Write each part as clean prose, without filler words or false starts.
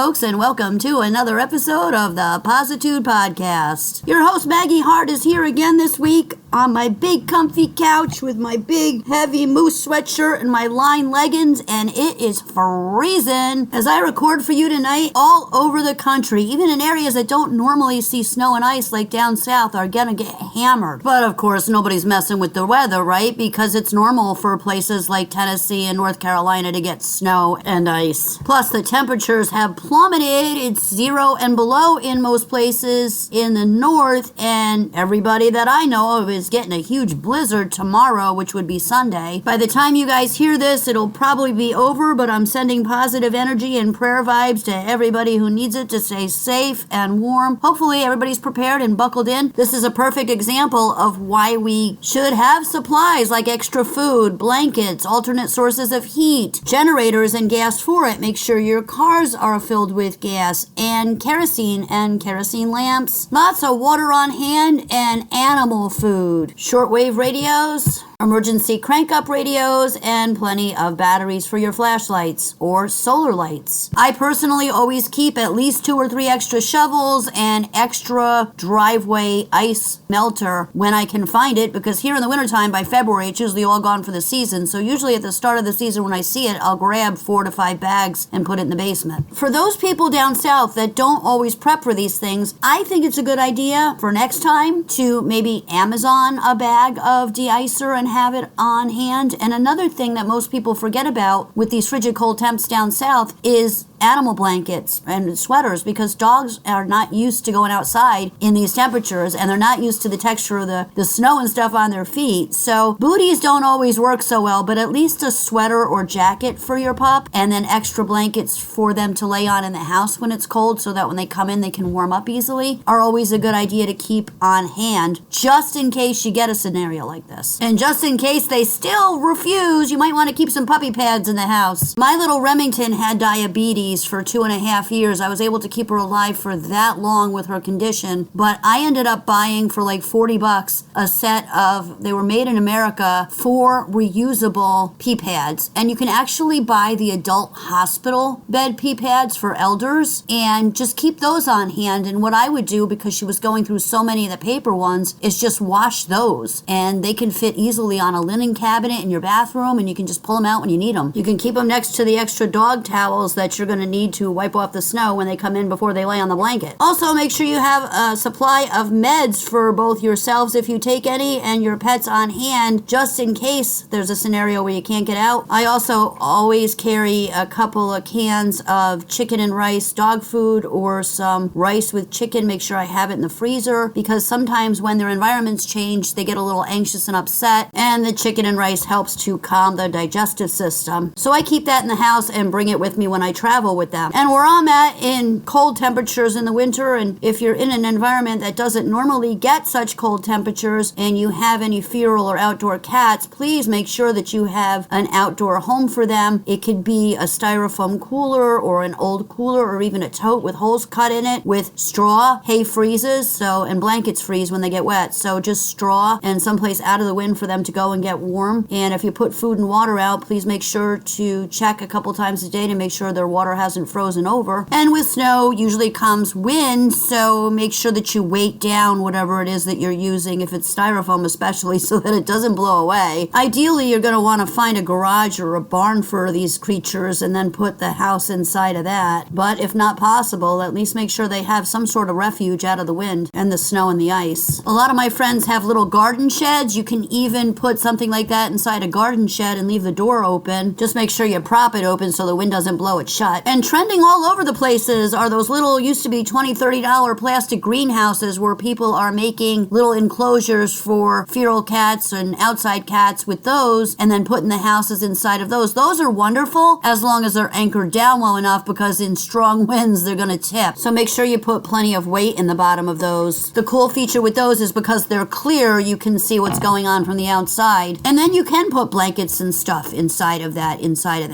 folks, and welcome to another episode of the Positude Podcast. Your host, Maggie Heart, is here again this week on my big comfy couch with my big heavy moose sweatshirt and my lined leggings, and it is freezing as I record for you tonight. All over the country, even in areas that don't normally see snow and ice like down south, are gonna get hammered. But of course, nobody's messing with the weather, right? Because it's normal for places like Tennessee and North Carolina to get snow and ice. Plus, the temperatures have plummeted. It's 0 and below in most places in the north, and everybody that I know of is getting a huge blizzard tomorrow, which would be Sunday. By the time you guys hear this, it'll probably be over, but I'm sending positive energy and prayer vibes to everybody who needs it to stay safe and warm. Hopefully everybody's prepared and buckled in. This is a perfect example of why we should have supplies like extra food, blankets, alternate sources of heat, generators and gas for it. Make sure your cars are filled with gas and kerosene lamps, lots of water on hand, and animal food. Shortwave radios, emergency crank-up radios, and plenty of batteries for your flashlights or solar lights. I personally always keep at least 2 or 3 extra shovels and extra driveway ice melter when I can find it, because here in the wintertime, by February, it's usually all gone for the season. So usually at the start of the season when I see it, I'll grab 4 to 5 bags and put it in the basement. For those people down south that don't always prep for these things, I think it's a good idea for next time to maybe Amazon a bag of de-icer and have it on hand. And another thing that most people forget about with these frigid cold temps down south is animal blankets and sweaters, because dogs are not used to going outside in these temperatures, and they're not used to the texture of the snow and stuff on their feet. So booties don't always work so well, but at least a sweater or jacket for your pup, and then extra blankets for them to lay on in the house when it's cold, so that when they come in they can warm up easily, are always a good idea to keep on hand, just in case you get a scenario like this. And just in case they still refuse, you might want to keep some puppy pads in the house. My little Remington had diabetes for 2.5 years. I was able to keep her alive for that long with her condition, but I ended up buying for like $40 a set of, they were made in America, 4 reusable pee pads. And you can actually buy the adult hospital bed pee pads for elders and just keep those on hand. And what I would do, because she was going through so many of the paper ones, is just wash those, and they can fit easily on a linen cabinet in your bathroom, and you can just pull them out when you need them. You can keep them next to the extra dog towels that you're going to need to wipe off the snow when they come in before they lay on the blanket. Also, make sure you have a supply of meds for both yourselves, if you take any, and your pets on hand, just in case there's a scenario where you can't get out. I also always carry a couple of cans of chicken and rice dog food, or some rice with chicken. Make sure I have it in the freezer, because sometimes when their environments change, they get a little anxious and upset, and the chicken and rice helps to calm the digestive system. So I keep that in the house and bring it with me when I travel with them. And where I'm at in cold temperatures in the winter, and if you're in an environment that doesn't normally get such cold temperatures and you have any feral or outdoor cats, please make sure that you have an outdoor home for them. It could be a styrofoam cooler or an old cooler, or even a tote with holes cut in it with straw. Hay freezes, so, and blankets freeze when they get wet, so just straw and someplace out of the wind for them to go and get warm. And if you put food and water out, please make sure to check a couple times a day to make sure their water hasn't frozen over. And with snow usually comes wind, so make sure that you weight down whatever it is that you're using, if it's styrofoam especially, so that it doesn't blow away. Ideally, you're going to want to find a garage or a barn for these creatures and then put the house inside of that. But if not possible, at least make sure they have some sort of refuge out of the wind and the snow and the ice. A lot of my friends have little garden sheds. You can even put something like that inside a garden shed and leave the door open. Just make sure you prop it open so the wind doesn't blow it shut. And trending all over the places are those little, used to be $20, $30 plastic greenhouses where people are making little enclosures for feral cats and outside cats with those, and then putting the houses inside of those. Those are wonderful as long as they're anchored down well enough, because in strong winds they're going to tip. So make sure you put plenty of weight in the bottom of those. The cool feature with those is because they're clear, you can see what's going on from the outside. And then you can put blankets and stuff inside of the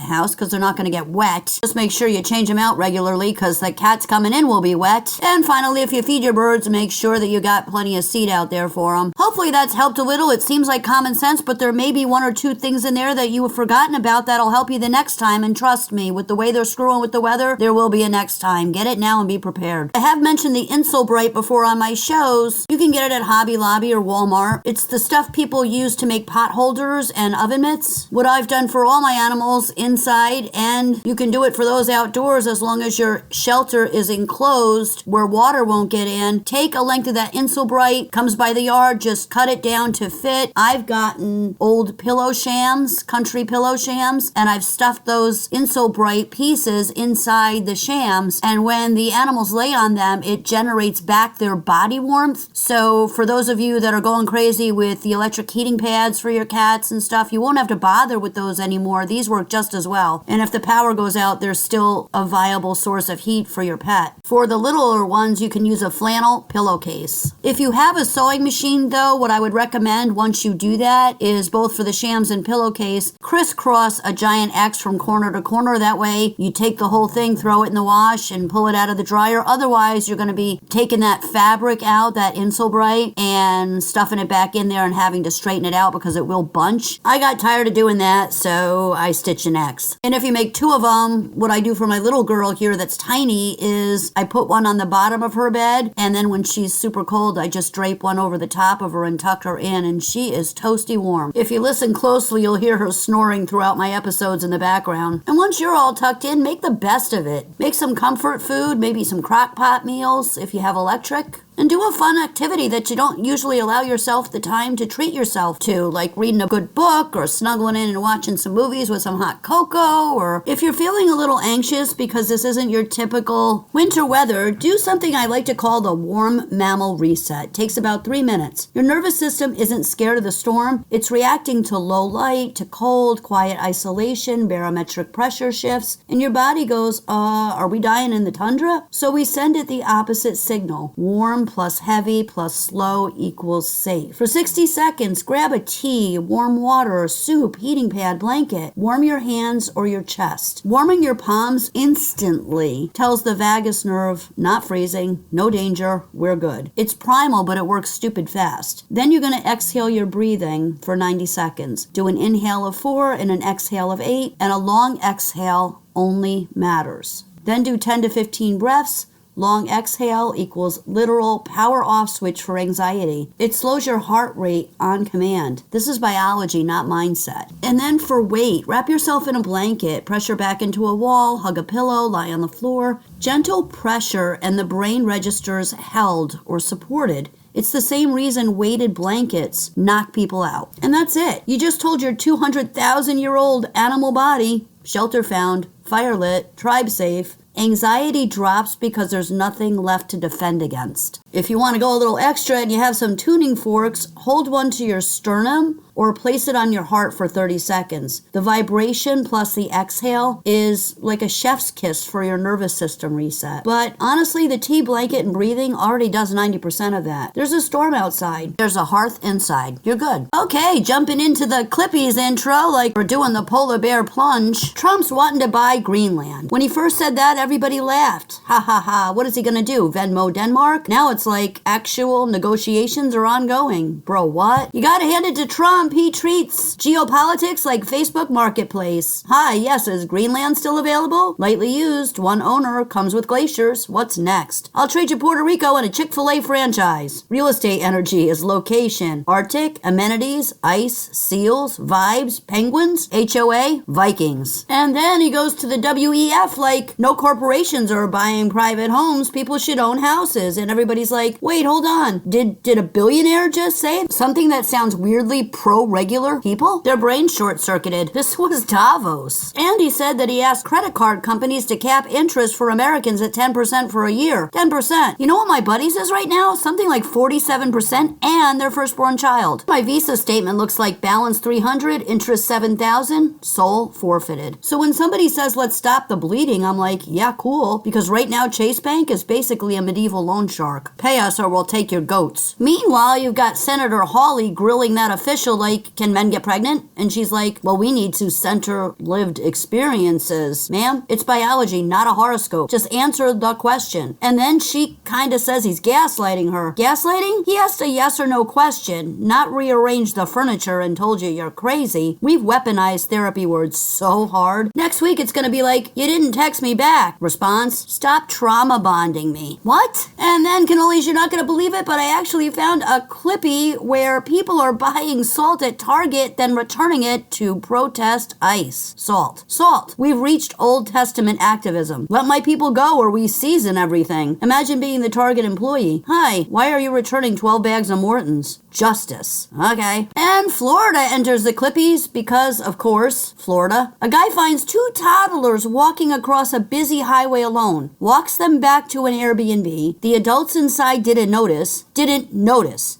house, because they're not going to get wet. Just make sure sure you change them out regularly because the cats coming in will be wet. And finally, if you feed your birds, make sure that you got plenty of seed out there for them. Hopefully that's helped a little. It seems like common sense, but there may be one or two things in there that you have forgotten about that'll help you the next time. And trust me, with the way they're screwing with the weather, there will be a next time. Get it now and be prepared. I have mentioned the Insulbright before on my shows. You can get it at Hobby Lobby or Walmart. It's the stuff people use to make pot holders and oven mitts. What I've done for all my animals inside, and you can do it for those outdoors as long as your shelter is enclosed where water won't get in. Take a length of that Insulbright, comes by the yard, just cut it down to fit. I've gotten old pillow shams, country pillow shams, and I've stuffed those Insulbright pieces inside the shams, and when the animals lay on them, it generates back their body warmth. So for those of you that are going crazy with the electric heating pads for your cats and stuff, you won't have to bother with those anymore. These work just as well. And if the power goes out, there's still a viable source of heat for your pet. For the littler ones, you can use a flannel pillowcase. If you have a sewing machine though, what I would recommend once you do that is both for the shams and pillowcase, crisscross a giant X from corner to corner. That way you take the whole thing, throw it in the wash and pull it out of the dryer. Otherwise, you're going to be taking that fabric out, that Insulbright, and stuffing it back in there and having to straighten it out because it will bunch. I got tired of doing that, so I stitch an X. And if you make two of them, what I do for my little girl here that's tiny is I put one on the bottom of her bed, and then when she's super cold, I just drape one over the top of her and tuck her in, and she is toasty warm. If you listen closely, you'll hear her snoring throughout my episodes in the background. And once you're all tucked in, make the best of it. Make some comfort food, maybe some crock pot meals if you have electric. And do a fun activity that you don't usually allow yourself the time to treat yourself to, like reading a good book or snuggling in and watching some movies with some hot cocoa. Or if you're feeling a little anxious because this isn't your typical winter weather, do something I like to call the Warm Mammal Reset. It takes about 3 minutes. Your nervous system isn't scared of the storm. It's reacting to low light, to cold, quiet isolation, barometric pressure shifts, and your body goes, are we dying in the tundra? So we send it the opposite signal. Warm plus heavy plus slow equals safe. For 60 seconds, grab a tea, warm water, soup, heating pad, blanket. Warm your hands or your chest. Warming your palms instantly tells the vagus nerve, not freezing, no danger, we're good. It's primal, but it works stupid fast. Then you're going to exhale your breathing for 90 seconds. Do an inhale of 4 and an exhale of 8, and a long exhale only matters. Then do 10 to 15 breaths. Long exhale equals literal power off switch for anxiety. It slows your heart rate on command. This is biology, not mindset. And then for weight, wrap yourself in a blanket, press your back into a wall, hug a pillow, lie on the floor. Gentle pressure and the brain registers held or supported. It's the same reason weighted blankets knock people out. And that's it. You just told your 200,000-year-old animal body, shelter found, fire lit, tribe safe, anxiety drops because there's nothing left to defend against. If you want to go a little extra and you have some tuning forks, hold one to your sternum or place it on your heart for 30 seconds. The vibration plus the exhale is like a chef's kiss for your nervous system reset. But honestly, the tea, blanket, and breathing already does 90% of that. There's a storm outside. There's a hearth inside. You're good. Okay, jumping into the Clippies intro like we're doing the polar bear plunge. Trump's wanting to buy Greenland. When he first said that, everybody laughed. Ha ha ha, what is he gonna do? Venmo Denmark? Now it's like actual negotiations are ongoing. Bro, what? You gotta hand it to Trump. He treats geopolitics like Facebook Marketplace. Hi, yes, is Greenland still available? Lightly used, one owner, comes with glaciers. What's next? I'll trade you Puerto Rico and a Chick-fil-A franchise. Real estate energy is location. Arctic, amenities, ice, seals, vibes, penguins, HOA, Vikings. And then he goes to the WEF like no corporations are buying private homes. People should own houses. And everybody's like, wait, hold on. Did a billionaire just say something that sounds weirdly pro-regular people? Their brain short-circuited. This was Davos. And he said that he asked credit card companies to cap interest for Americans at 10% for a year. 10%. You know what my buddy's is right now? Something like 47% and their firstborn child. My Visa statement looks like balance 300, interest 7,000, soul forfeited. So when somebody says, let's stop the bleeding, I'm like, yeah, cool. Because right now Chase Bank is basically a medieval loan shark. Pay us or we'll take your goats. Meanwhile, you've got Senator Hawley grilling that official like, can men get pregnant? And she's like, well, we need to center lived experiences. Ma'am, it's biology, not a horoscope. Just answer the question. And then she kind of says he's gaslighting her. Gaslighting? He asked a yes or no question, not rearranged the furniture and told you you're crazy. We've weaponized therapy words so hard. Next week it's gonna be like, you didn't text me back. Response, stop trauma bonding me. What? And then, cannolis, you're not gonna believe it, but I actually found a Clippy where people are buying salt at Target, then returning it to protest ICE. Salt. We've reached Old Testament activism. Let my people go or we season everything. Imagine being the Target employee. Hi, why are you returning 12 bags of Morton's? Justice. Okay. And Florida enters the Clippies because, of course, Florida. A guy finds two toddlers walking across a busy highway alone, walks them back to an Airbnb. The adults inside didn't notice.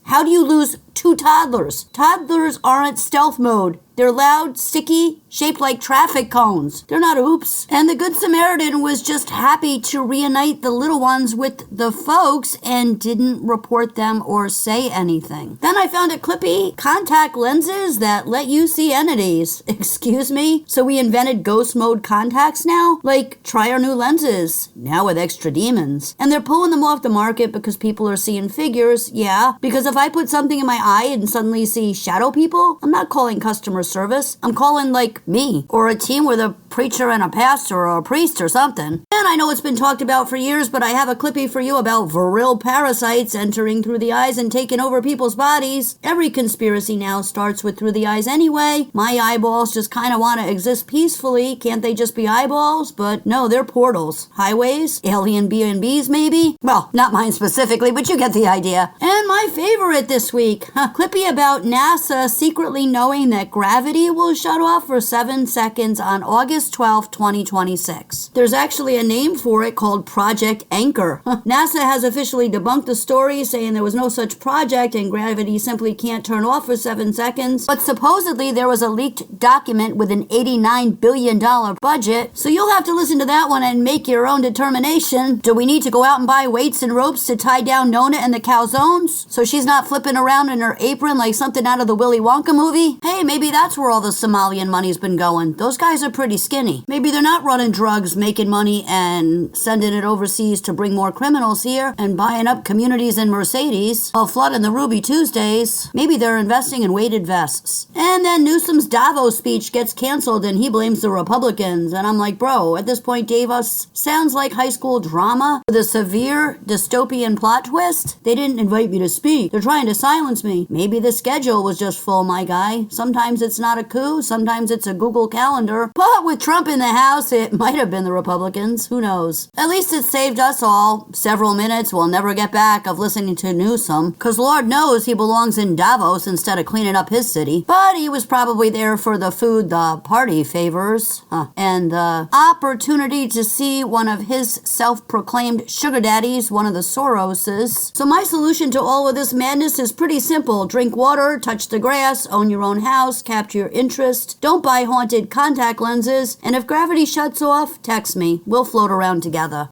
How do you lose two toddlers? Toddlers aren't stealth mode. They're loud, sticky, shaped like traffic cones. They're not oops. And the Good Samaritan was just happy to reunite the little ones with the folks and didn't report them or say anything. Then I found a Clippy, contact lenses that let you see entities. Excuse me? So we invented ghost mode contacts now? Like, try our new lenses, now with extra demons. And they're pulling them off the market because people are seeing figures, yeah. Because if I put something in my eye and suddenly see shadow people, I'm not calling customer service. I'm calling like me or a team with a preacher and a pastor or a priest or something. And I know it's been talked about for years, but I have a Clippy for you about viril parasites entering through the eyes and taking over people's bodies. Every conspiracy now starts with through the eyes anyway. My eyeballs just kind of want to exist peacefully. Can't they just be eyeballs? But no, they're portals. Highways? Alien B&Bs maybe? Well, not mine specifically, but you get the idea. And my favorite this week, Clippy about NASA secretly knowing that gravity will shut off for 7 seconds on August 12, 2026. There's actually a name for it called Project Anchor. NASA has officially debunked the story, saying there was no such project and gravity simply can't turn off for 7 seconds. But supposedly there was a leaked document with an $89 billion budget, so you'll have to listen to that one and make your own determination. Do we need to go out and buy weights and ropes to tie down Nona and the calzones so she's not flipping around in her apron like something out of the Willy Wonka movie? Hey, maybe that's where all the Somalian money's been going. Those guys are pretty skinny. Maybe they're not running drugs, making money, and sending it overseas to bring more criminals here and buying up communities in Mercedes while flooding the Ruby Tuesdays. Maybe they're investing in weighted vests. And then Newsom's Davos speech gets canceled and he blames the Republicans. And I'm like, bro, at this point, Davos sounds like high school drama with a severe dystopian plot twist. They didn't invite me to speak. They're trying to silence me. Maybe the schedule was just full, my guy. Sometimes it's not a coup, sometimes it's a Google Calendar. But with Trump in the House, it might have been the Republicans. Who knows? At least it saved us all several minutes we'll never get back of listening to Newsom, because Lord knows he belongs in Davos instead of cleaning up his city. But he was probably there for the food the party favors, and the opportunity to see one of his self-proclaimed sugar daddies, one of the Soroses. So my solution to all of this madness is pretty simple. Drink water, touch the grass, own your own house, capture your interest, don't buy haunted contact lenses, and if gravity shuts off, text me. We'll float around together.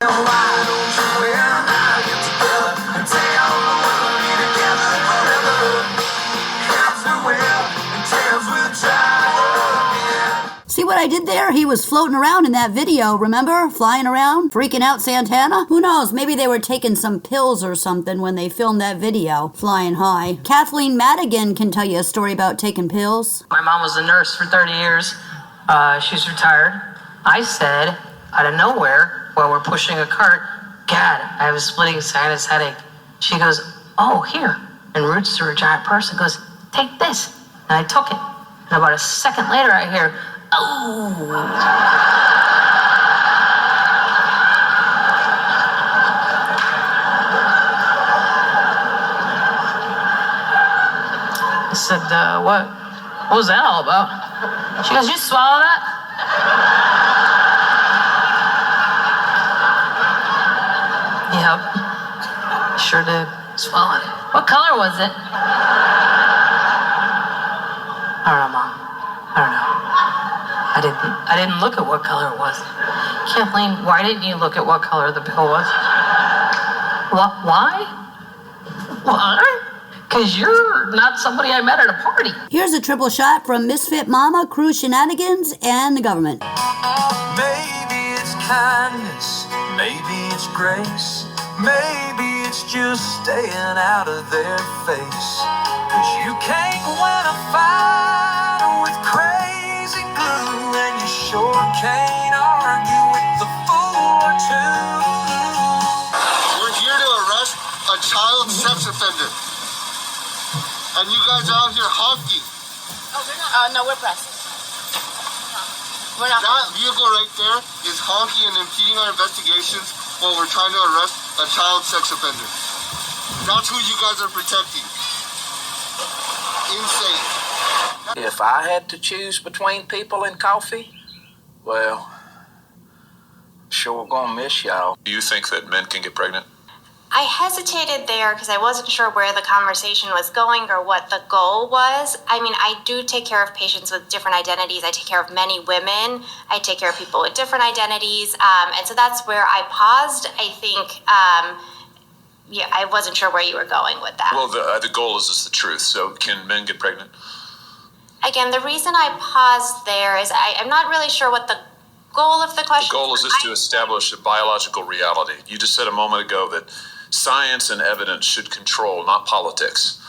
See what I did there? He was floating around in that video, remember? Flying around, freaking out Santana? Who knows? Maybe they were taking some pills or something when they filmed that video, flying high. Kathleen Madigan can tell you a story about taking pills. My mom was a nurse for 30 years. She's retired. I said, out of nowhere, while we're pushing a cart, God, I have a splitting sinus headache. She goes, oh, here, and roots through a giant purse and goes, take this. And I took it. And about a second later, I hear, oh. I said, what was that all about? She goes, you swallow that? Yep, sure did. Swallow it. What color was it? I don't know, Mom. I don't know. I didn't look at what color it was. Kathleen, why didn't you look at what color the pill was? Why? What? Because you're not somebody I met at a party. Here's a triple shot from Misfit Mama, Crew Shenanigans, and the government. Maybe it's kindness, maybe it's grace, maybe it's just staying out of their face. 'Cause you can't win a fight with crazy glue, and you sure can't argue with the fool or two. We're here to arrest a child sex offender. And you guys are out here honking. Oh, we're not. No, we're pressing. We're not. That vehicle right there is honking and impeding our investigations while we're trying to arrest a child sex offender. That's who you guys are protecting. Insane. If I had to choose between people and coffee, well, sure gonna miss y'all. Do you think that men can get pregnant? I hesitated there because I wasn't sure where the conversation was going or what the goal was. I mean, I do take care of patients with different identities. I take care of many women. I take care of people with different identities. And so that's where I paused. I think, yeah, I wasn't sure where you were going with that. Well, the goal is just the truth. So can men get pregnant? Again, the reason I paused there is I'm not really sure what the goal of the question The goal is just to establish a biological reality. You just said a moment ago that science and evidence should control, not politics.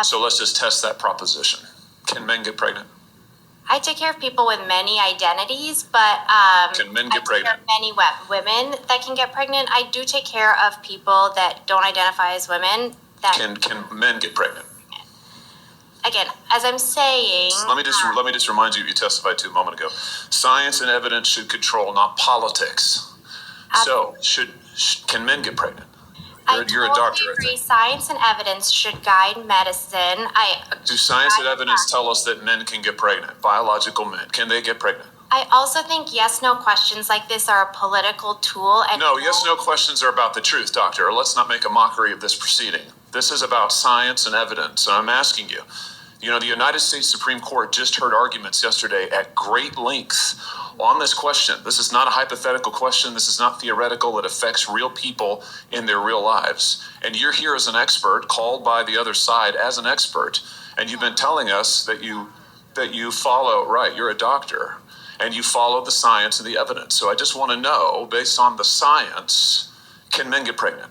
So let's just test that proposition. Can men get pregnant? I take care of people with many identities, but Can men I get take care pregnant? of many women that can get pregnant. I do take care of people that don't identify as women. That Can men get pregnant? again, as I'm saying, Let me just remind you, you testified to a moment ago. Science and evidence should control, not politics. So can men get pregnant? You're a doctor, I agree. think. Science and evidence should guide medicine. Do science and evidence tell us that men can get pregnant? Biological men, can they get pregnant? I also think yes, no questions like this are a political tool. And No, yes, no questions are about the truth, doctor. Let's not make a mockery of this proceeding. This is about science and evidence, and I'm asking you. You know, the United States Supreme Court just heard arguments yesterday at great length on this question. This is not a hypothetical question. This is not theoretical. It affects real people in their real lives. And you're here as an expert, called by the other side as an expert, and you've been telling us that you follow, right, you're a doctor, and you follow the science and the evidence. So I just want to know, based on the science, can men get pregnant?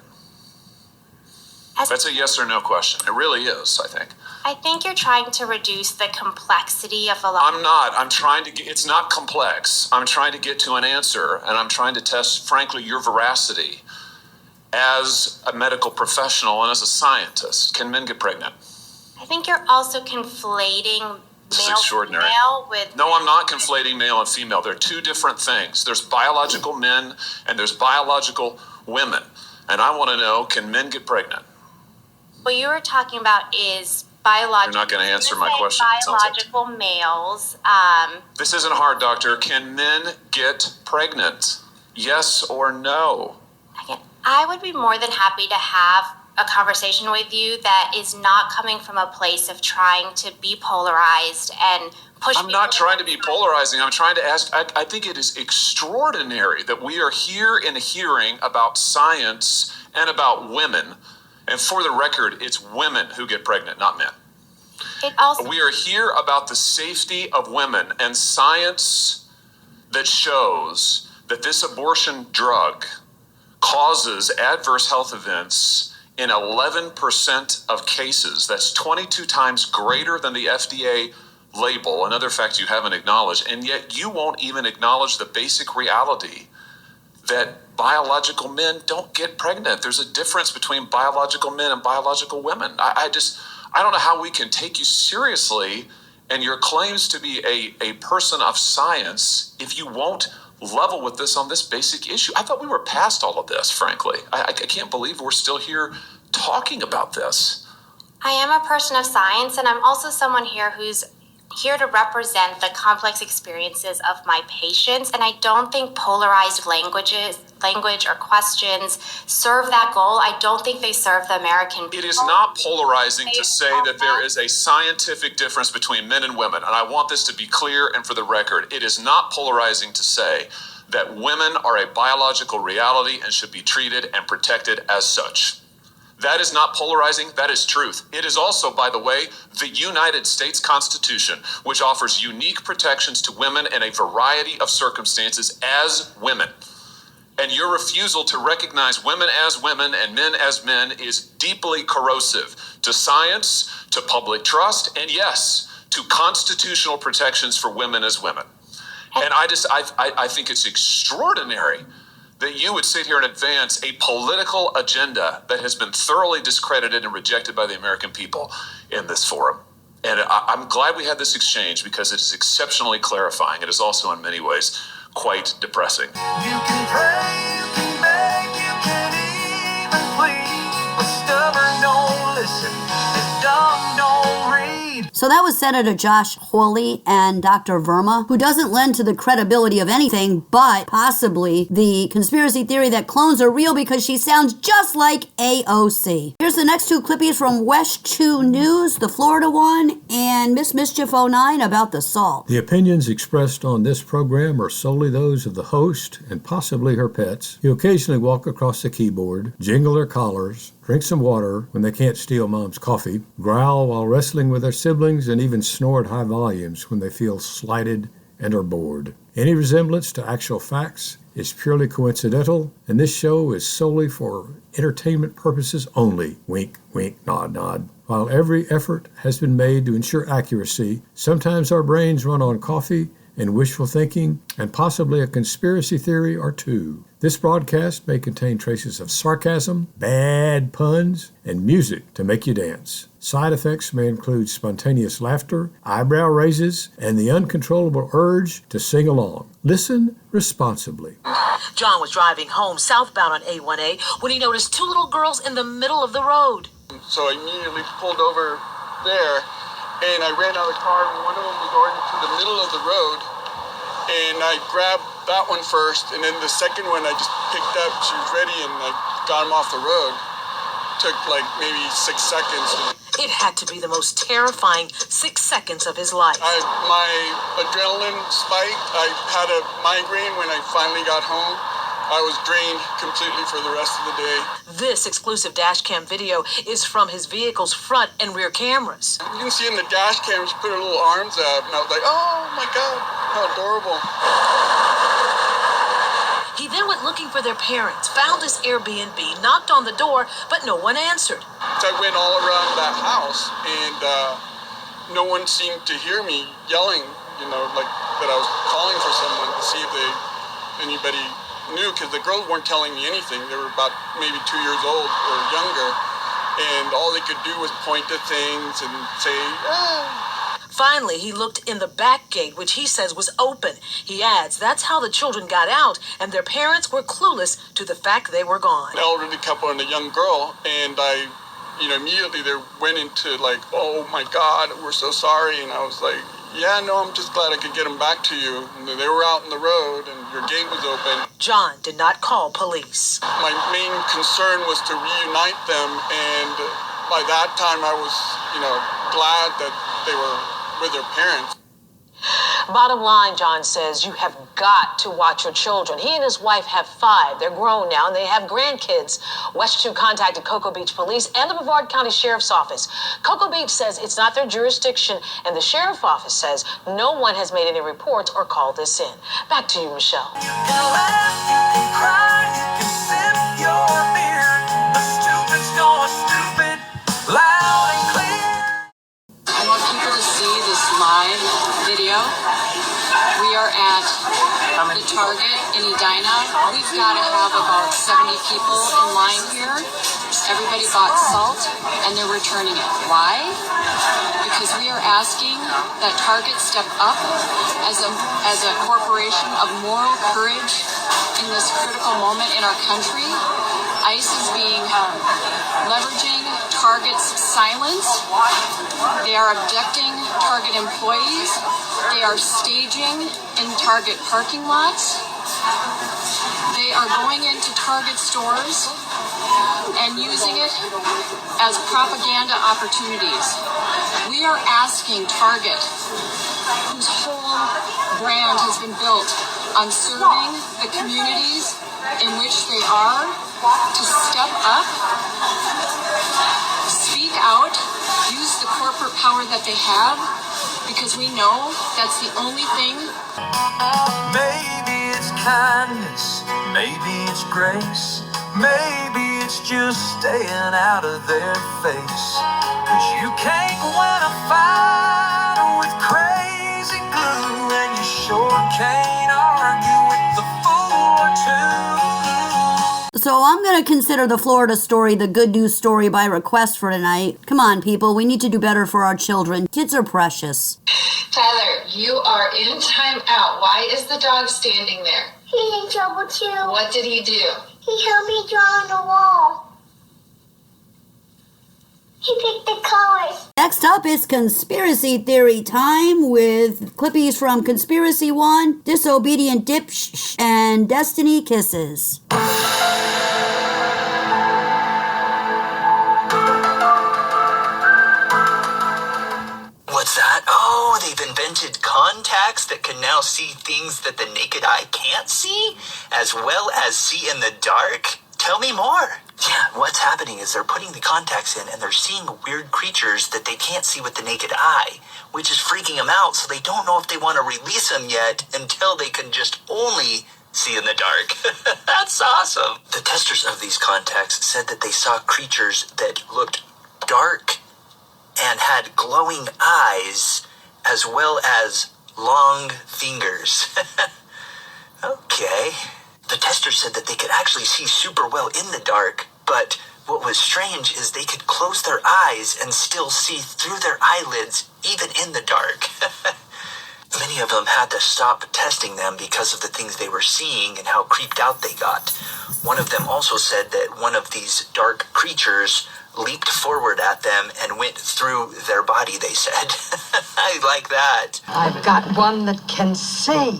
That's a yes or no question. It really is, I think. I think you're trying to reduce the complexity of a lot. I'm not. I'm trying to get, it's not complex. I'm trying to get to an answer, and I'm trying to test, frankly, your veracity as a medical professional and as a scientist. Can men get pregnant? I think you're also conflating This is male extraordinary. female with. No, I'm not conflating male and female. They're two different things. There's biological men and there's biological women. And I want to know, can men get pregnant? What you were talking about is biological. You're not going to answer my question. it sounds like. Biological males. This isn't hard, doctor. Can men get pregnant? Yes or no? Again, I would be more than happy to have a conversation with you that is not coming from a place of trying to be polarized and push. I'm not trying to be polarizing. I'm trying to ask, I think it is extraordinary that we are here in a hearing about science and about women. And for the record, it's women who get pregnant, not men. It also. We are here about the safety of women and science that shows that this abortion drug causes adverse health events in 11% of cases. That's 22 times greater than the FDA label, another fact you haven't acknowledged, and yet you won't even acknowledge the basic reality that biological men don't get pregnant. There's a difference between biological men and biological women. I don't know how we can take you seriously and your claims to be a person of science if you won't level with this on this basic issue. I thought we were past all of this, frankly. I can't believe we're still here talking about this. I am a person of science, and I'm also someone here who's here to represent the complex experiences of my patients, and I don't think polarized language or questions serve that goal. I don't think they serve the American people. It is not polarizing to say that there is a scientific difference between men and women, and I want this to be clear and for the record. It is not polarizing to say that women are a biological reality and should be treated and protected as such. That is not polarizing, that is truth. It is also, by the way, the United States Constitution, which offers unique protections to women in a variety of circumstances as women. And your refusal to recognize women as women and men as men is deeply corrosive to science, to public trust, and yes, to constitutional protections for women as women. And I think it's extraordinary that you would sit here and advance a political agenda that has been thoroughly discredited and rejected by the American people in this forum. And I'm glad we had this exchange because it is exceptionally clarifying. It is also in many ways quite depressing. You can pray, you can beg, you can even plead, but stubborn don't listen, and dumb don't read. So that was Senator Josh Hawley and Dr. Verma, who doesn't lend to the credibility of anything but possibly the conspiracy theory that clones are real because she sounds just like AOC. Here's the next two Clippies from West 2 News, the Florida one, and Miss Mischief 09 about the salt. The opinions expressed on this program are solely those of the host and possibly her pets, who occasionally walk across the keyboard, jingle their collars, drink some water when they can't steal mom's coffee, growl while wrestling with their siblings, and even snore at high volumes when they feel slighted and are bored. Any resemblance to actual facts is purely coincidental, and this show is solely for entertainment purposes only. Wink, wink, nod, nod. While every effort has been made to ensure accuracy, sometimes our brains run on coffee and wishful thinking, and possibly a conspiracy theory or two. This broadcast may contain traces of sarcasm, bad puns, and music to make you dance. Side effects may include spontaneous laughter, eyebrow raises, and the uncontrollable urge to sing along. Listen responsibly. John was driving home southbound on A1A when he noticed two little girls in the middle of the road. So I immediately pulled over there, and I ran out of the car, and one of them was already to the middle of the road, and I grabbed that one first, and then the second one I just picked up. She was ready, and I got him off the road. Took like maybe 6 seconds. It had to be the most terrifying 6 seconds of his life. My adrenaline spiked. I had a migraine when I finally got home. I was drained completely for the rest of the day. This exclusive dash cam video is from his vehicle's front and rear cameras. You can see in the dash cam, she put her little arms up, and I was like, oh my God, how adorable. He then went looking for their parents, found this Airbnb, knocked on the door, but no one answered. So I went all around that house, and no one seemed to hear me yelling, like that I was calling for someone to see if anybody knew, because the girls weren't telling me anything. They were about maybe 2 years old or younger, and all they could do was point to things and say, ah. Finally, he looked in the back gate, which he says was open. He adds that's how the children got out, and their parents were clueless to the fact they were gone. An elderly couple and a young girl, and I, immediately they went into like, oh my God, we're so sorry. And I was like, yeah, no, I'm just glad I could get them back to you. And they were out in the road, and your gate was open. John did not call police. My main concern was to reunite them, and by that time I was, glad that they were with their parents. Bottom line, John says, you have got to watch your children. He and his wife have 5. They're grown now, and they have grandkids. West 2 contacted Cocoa Beach Police and the Brevard County Sheriff's Office. Cocoa Beach says it's not their jurisdiction, and the Sheriff's Office says no one has made any reports or called this in. Back to you, Michelle. You can laugh, you can cry, you can sip your beer. The stupid's going stupid, loud and clear. I want people to see this live video. We are at the Target in Edina. We've got to have about 70 people in line here. Everybody bought salt and they're returning it. Why? Because we are asking that Target step up as a corporation of moral courage in this critical moment in our country. ICE is leveraging Target's silence. They are abducting Target employees. They are staging in Target parking lots. They are going into Target stores and using it as propaganda opportunities. We are asking Target, whose whole brand has been built on serving the communities in which they are to step up, speak out, use the corporate power that they have, because we know that's the only thing. Maybe it's kindness, maybe it's grace, maybe it's just staying out of their face. 'Cause you can't win a fight with crazy glue, and you sure can't argue with the fool or two. So I'm going to consider the Florida story the good news story by request for tonight. Come on, people. We need to do better for our children. Kids are precious. Tyler, you are in timeout. Why is the dog standing there? He's in trouble too. What did he do? He helped me draw on the wall. He picked the colors. Next up is conspiracy theory time with Clippies from Conspiracy 1, Disobedient Dip and Destiny Kisses. What's that? Oh, they've invented contacts that can now see things that the naked eye can't see, as well as see in the dark? Tell me more. Yeah, what's happening is they're putting the contacts in and they're seeing weird creatures that they can't see with the naked eye, which is freaking them out, so they don't know if they want to release them yet until they can just only see in the dark. That's awesome. The testers of these contacts said that they saw creatures that looked dark and had glowing eyes, as well as long fingers. Okay. The testers said that they could actually see super well in the dark, but what was strange is they could close their eyes and still see through their eyelids, even in the dark. Many of them had to stop testing them because of the things they were seeing and how creeped out they got. One of them also said that one of these dark creatures leaped forward at them and went through their body, they said. I like that. I've got one that can say.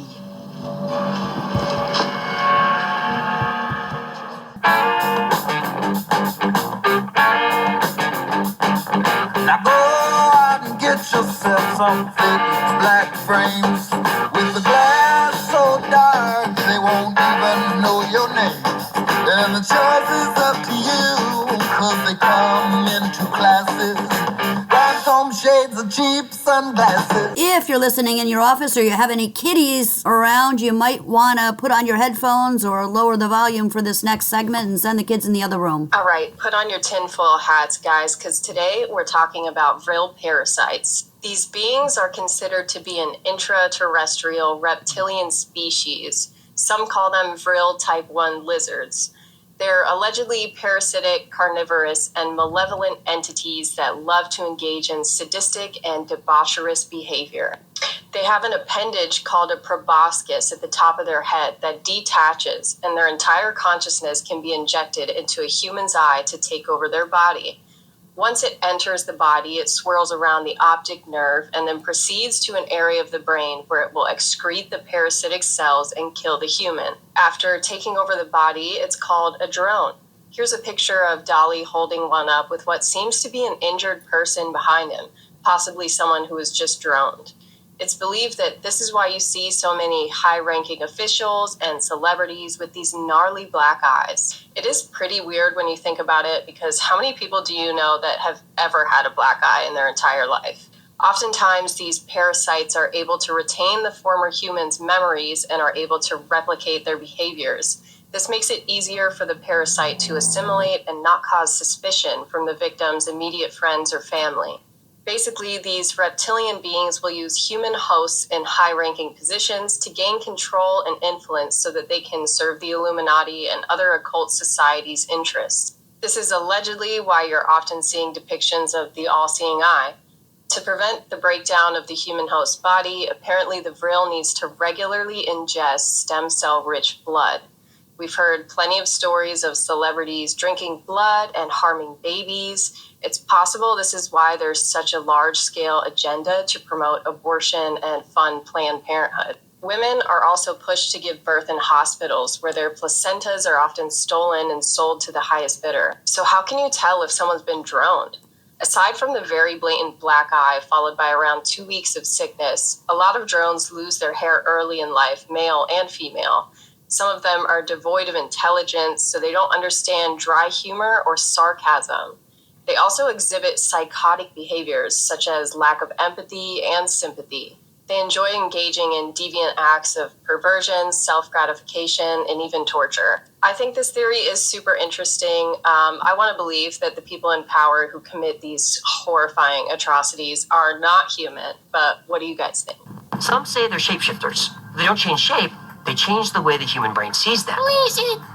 Now go out and get yourself some fake black frames with the glass so dark they won't even know your name. And the choice is up to you, 'cause they come in two classes. Phantom shades of cheap sunglasses. If you're listening in your office or you have any kitties around, you might want to put on your headphones or lower the volume for this next segment and send the kids in the other room. All right, put on your tinfoil hats, guys, because today we're talking about vril parasites. These beings are considered to be an intraterrestrial reptilian species. Some call them vril type 1 lizards. They're allegedly parasitic, carnivorous, and malevolent entities that love to engage in sadistic and debaucherous behavior. They have an appendage called a proboscis at the top of their head that detaches, and their entire consciousness can be injected into a human's eye to take over their body. Once it enters the body, it swirls around the optic nerve and then proceeds to an area of the brain where it will excrete the parasitic cells and kill the human. After taking over the body, it's called a drone. Here's a picture of Dolly holding one up with what seems to be an injured person behind him, possibly someone who was just droned. It's believed that this is why you see so many high-ranking officials and celebrities with these gnarly black eyes. It is pretty weird when you think about it, because how many people do you know that have ever had a black eye in their entire life? Oftentimes, these parasites are able to retain the former human's memories and are able to replicate their behaviors. This makes it easier for the parasite to assimilate and not cause suspicion from the victim's immediate friends or family. Basically, these reptilian beings will use human hosts in high-ranking positions to gain control and influence so that they can serve the Illuminati and other occult societies' interests. This is allegedly why you're often seeing depictions of the all-seeing eye. To prevent the breakdown of the human host body, apparently the vril needs to regularly ingest stem cell-rich blood. We've heard plenty of stories of celebrities drinking blood and harming babies. It's possible this is why there's such a large-scale agenda to promote abortion and fund Planned Parenthood. Women are also pushed to give birth in hospitals where their placentas are often stolen and sold to the highest bidder. So how can you tell if someone's been droned? Aside from the very blatant black eye followed by around 2 weeks of sickness, a lot of drones lose their hair early in life, male and female. Some of them are devoid of intelligence, so they don't understand dry humor or sarcasm. They also exhibit psychotic behaviors, such as lack of empathy and sympathy. They enjoy engaging in deviant acts of perversion, self-gratification, and even torture. I think this theory is super interesting. I want to believe that the people in power who commit these horrifying atrocities are not human, but what do you guys think? Some say they're shapeshifters. They don't change shape, they change the way the human brain sees them.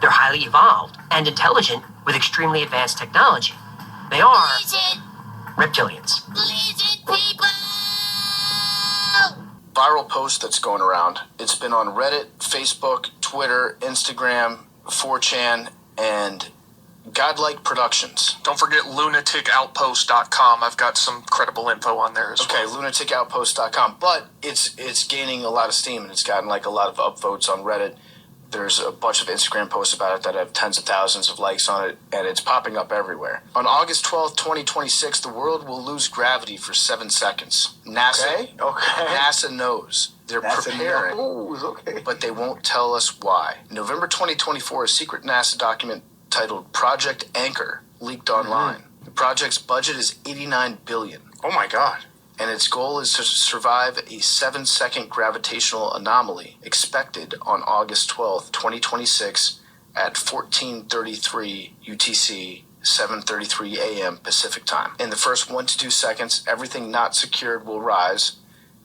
They're highly evolved and intelligent with extremely advanced technology. They are reptilians. Viral post that's going around. It's been on Reddit, Facebook, Twitter, Instagram, 4chan, and Godlike Productions. Don't forget lunaticoutpost.com. I've got some credible info on there as well. Okay, lunaticoutpost.com. But it's gaining a lot of steam, and it's gotten like a lot of upvotes on Reddit. There's a bunch of Instagram posts about it that have tens of thousands of likes on it, and it's popping up everywhere. On August 12th, 2026, the world will lose gravity for 7 seconds. NASA knows. They're preparing, but they won't tell us why. November 2024, a secret NASA document titled Project Anchor leaked online. The project's budget is $89 billion. Oh my God. And its goal is to survive a 7-second gravitational anomaly expected on August 12th, 2026 at 14:33 UTC, 7:33 a.m. Pacific time. In the first 1 to 2 seconds, everything not secured will rise,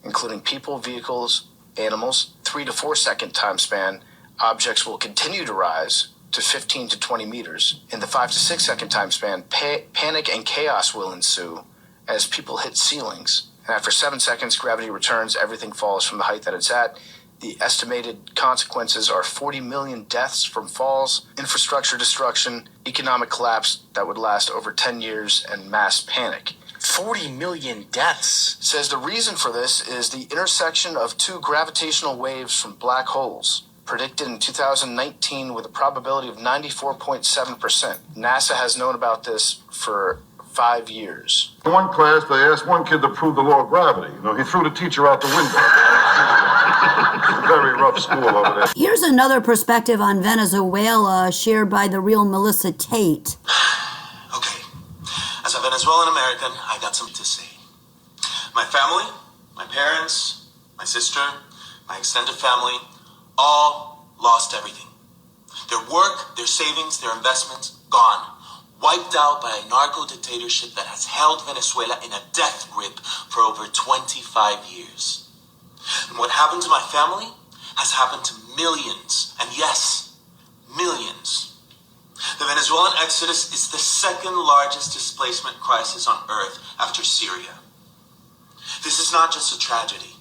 including people, vehicles, animals. 3 to 4 second time span, objects will continue to rise to 15 to 20 meters. In the 5 to 6 second time span, panic and chaos will ensue as people hit ceilings. And after 7 seconds, gravity returns, everything falls from the height that it's at. The estimated consequences are 40 million deaths from falls, infrastructure destruction, economic collapse that would last over 10 years, and mass panic. 40 million deaths. It says the reason for this is the intersection of 2 gravitational waves from black holes, predicted in 2019 with a probability of 94.7%. NASA has known about this for 5 years. In one class, they asked one kid to prove the law of gravity. He threw the teacher out the window. Very rough school over there. Here's another perspective on Venezuela shared by the real Melissa Tate. Okay, as a Venezuelan American, I got something to say. My family, my parents, my sister, my extended family, all lost everything. Their work, their savings, their investments, gone. Wiped out by a narco-dictatorship that has held Venezuela in a death grip for over 25 years. And what happened to my family has happened to millions, and yes, millions. The Venezuelan exodus is the second largest displacement crisis on Earth after Syria. This is not just a tragedy.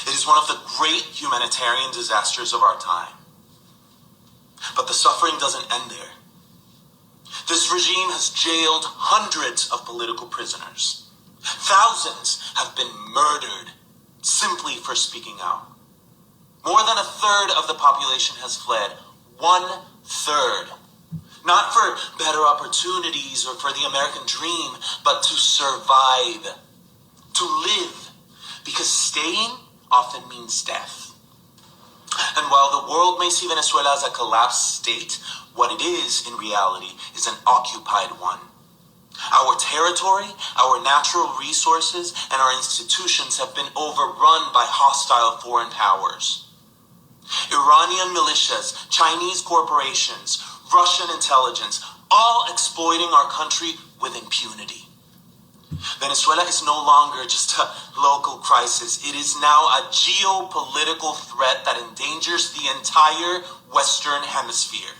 It is one of the great humanitarian disasters of our time. But the suffering doesn't end there. This regime has jailed hundreds of political prisoners. Thousands have been murdered simply for speaking out. More than a third of the population has fled. 1/3. Not for better opportunities or for the American dream, but to survive, to live, because staying often means death. And while the world may see Venezuela as a collapsed state, what it is in reality is an occupied one. Our territory, our natural resources, and our institutions have been overrun by hostile foreign powers. Iranian militias, Chinese corporations, Russian intelligence, all exploiting our country with impunity. Venezuela is no longer just a local crisis. It is now a geopolitical threat that endangers the entire Western Hemisphere.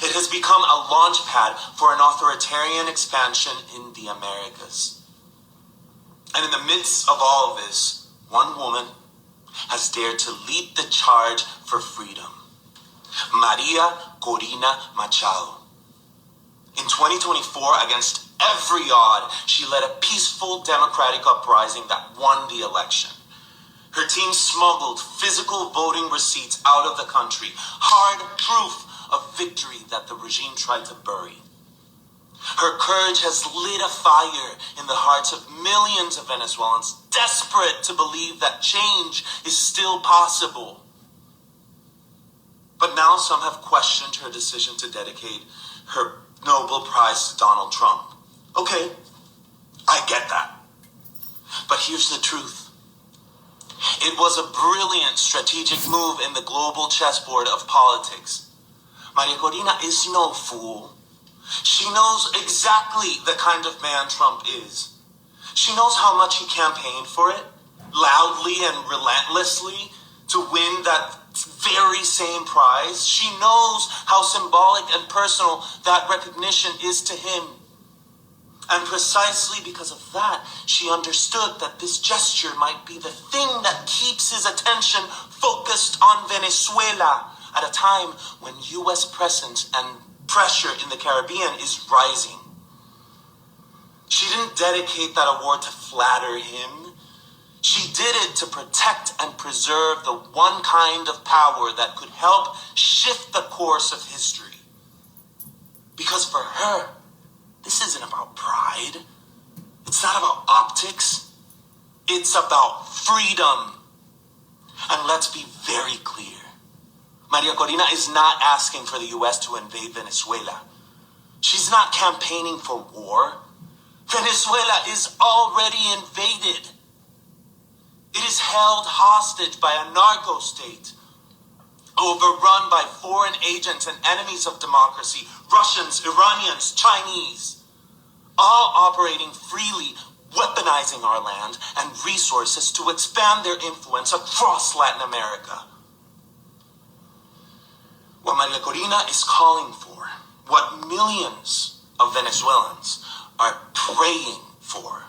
It has become a launch pad for an authoritarian expansion in the Americas. And in the midst of all of this, one woman has dared to lead the charge for freedom. Maria Corina Machado. In 2024, against every odd, she led a peaceful democratic uprising that won the election. Her team smuggled physical voting receipts out of the country, hard proof of victory that the regime tried to bury. Her courage has lit a fire in the hearts of millions of Venezuelans desperate to believe that change is still possible. But now some have questioned her decision to dedicate her Nobel Prize to Donald Trump. Okay, I get that. But here's the truth. It was a brilliant strategic move in the global chessboard of politics. Maria Corina is no fool. She knows exactly the kind of man Trump is. She knows how much he campaigned for it, loudly and relentlessly, to win that very same prize. She knows how symbolic and personal that recognition is to him. And precisely because of that, she understood that this gesture might be the thing that keeps his attention focused on Venezuela at a time when U.S. presence and pressure in the Caribbean is rising. She didn't dedicate that award to flatter him. She did it to protect and preserve the one kind of power that could help shift the course of history. Because for her, this isn't about pride. It's not about optics. It's about freedom. And let's be very clear. Maria Corina is not asking for the U.S. to invade Venezuela. She's not campaigning for war. Venezuela is already invaded. It is held hostage by a narco state, overrun by foreign agents and enemies of democracy, Russians, Iranians, Chinese, all operating freely, weaponizing our land and resources to expand their influence across Latin America. What Maria Corina is calling for, what millions of Venezuelans are praying for,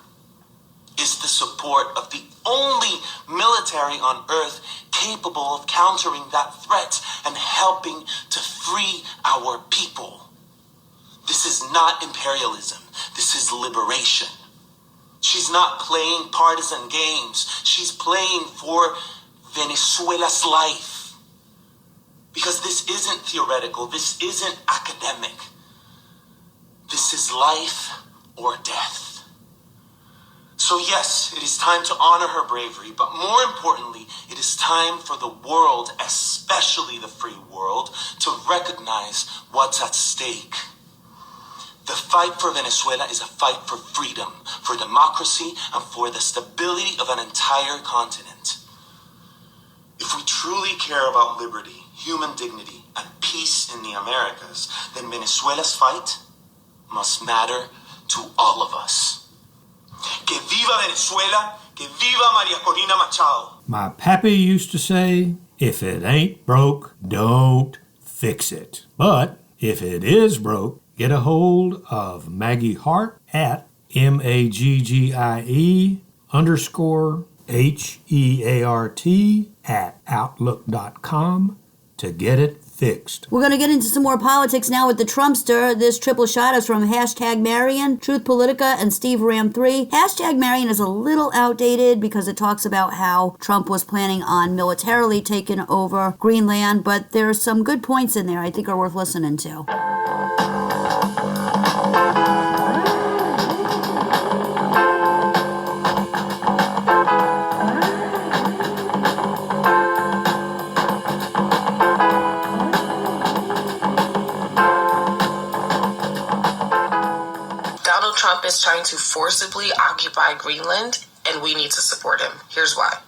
is the support of the only military on earth capable of countering that threat and helping to free our people. This is not imperialism. This is liberation. She's not playing partisan games. She's playing for Venezuela's life. Because this isn't theoretical. This isn't academic. This is life or death. So yes, it is time to honor her bravery, but more importantly, it is time for the world, especially the free world, to recognize what's at stake. The fight for Venezuela is a fight for freedom, for democracy, and for the stability of an entire continent. If we truly care about liberty, human dignity, and peace in the Americas, then Venezuela's fight must matter to all of us. Que viva Venezuela, que viva Maria Corina Machado. My pappy used to say, if it ain't broke, don't fix it. But if it is broke, get a hold of Maggie Heart at MAGGIE_HEART at outlook.com to get it fixed. We're going to get into some more politics now with the Trumpster. This triple shot is from hashtag Marion, Truth Politica, and Steve Ram 3. Hashtag Marion is a little outdated because it talks about how Trump was planning on militarily taking over Greenland, but there's some good points in there I think are worth listening to. Trump is trying to forcibly occupy Greenland, and we need to support him. Here's why.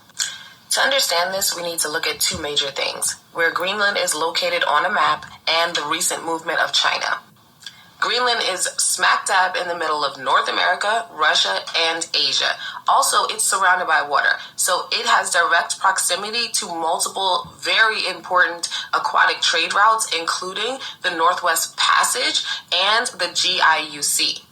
To understand this, we need to look at two major things: where Greenland is located on a map and the recent movement of China. Greenland is smack dab in the middle of North America, Russia, and Asia. Also, it's surrounded by water, so it has direct proximity to multiple very important aquatic trade routes, including the Northwest Passage and the GIUC.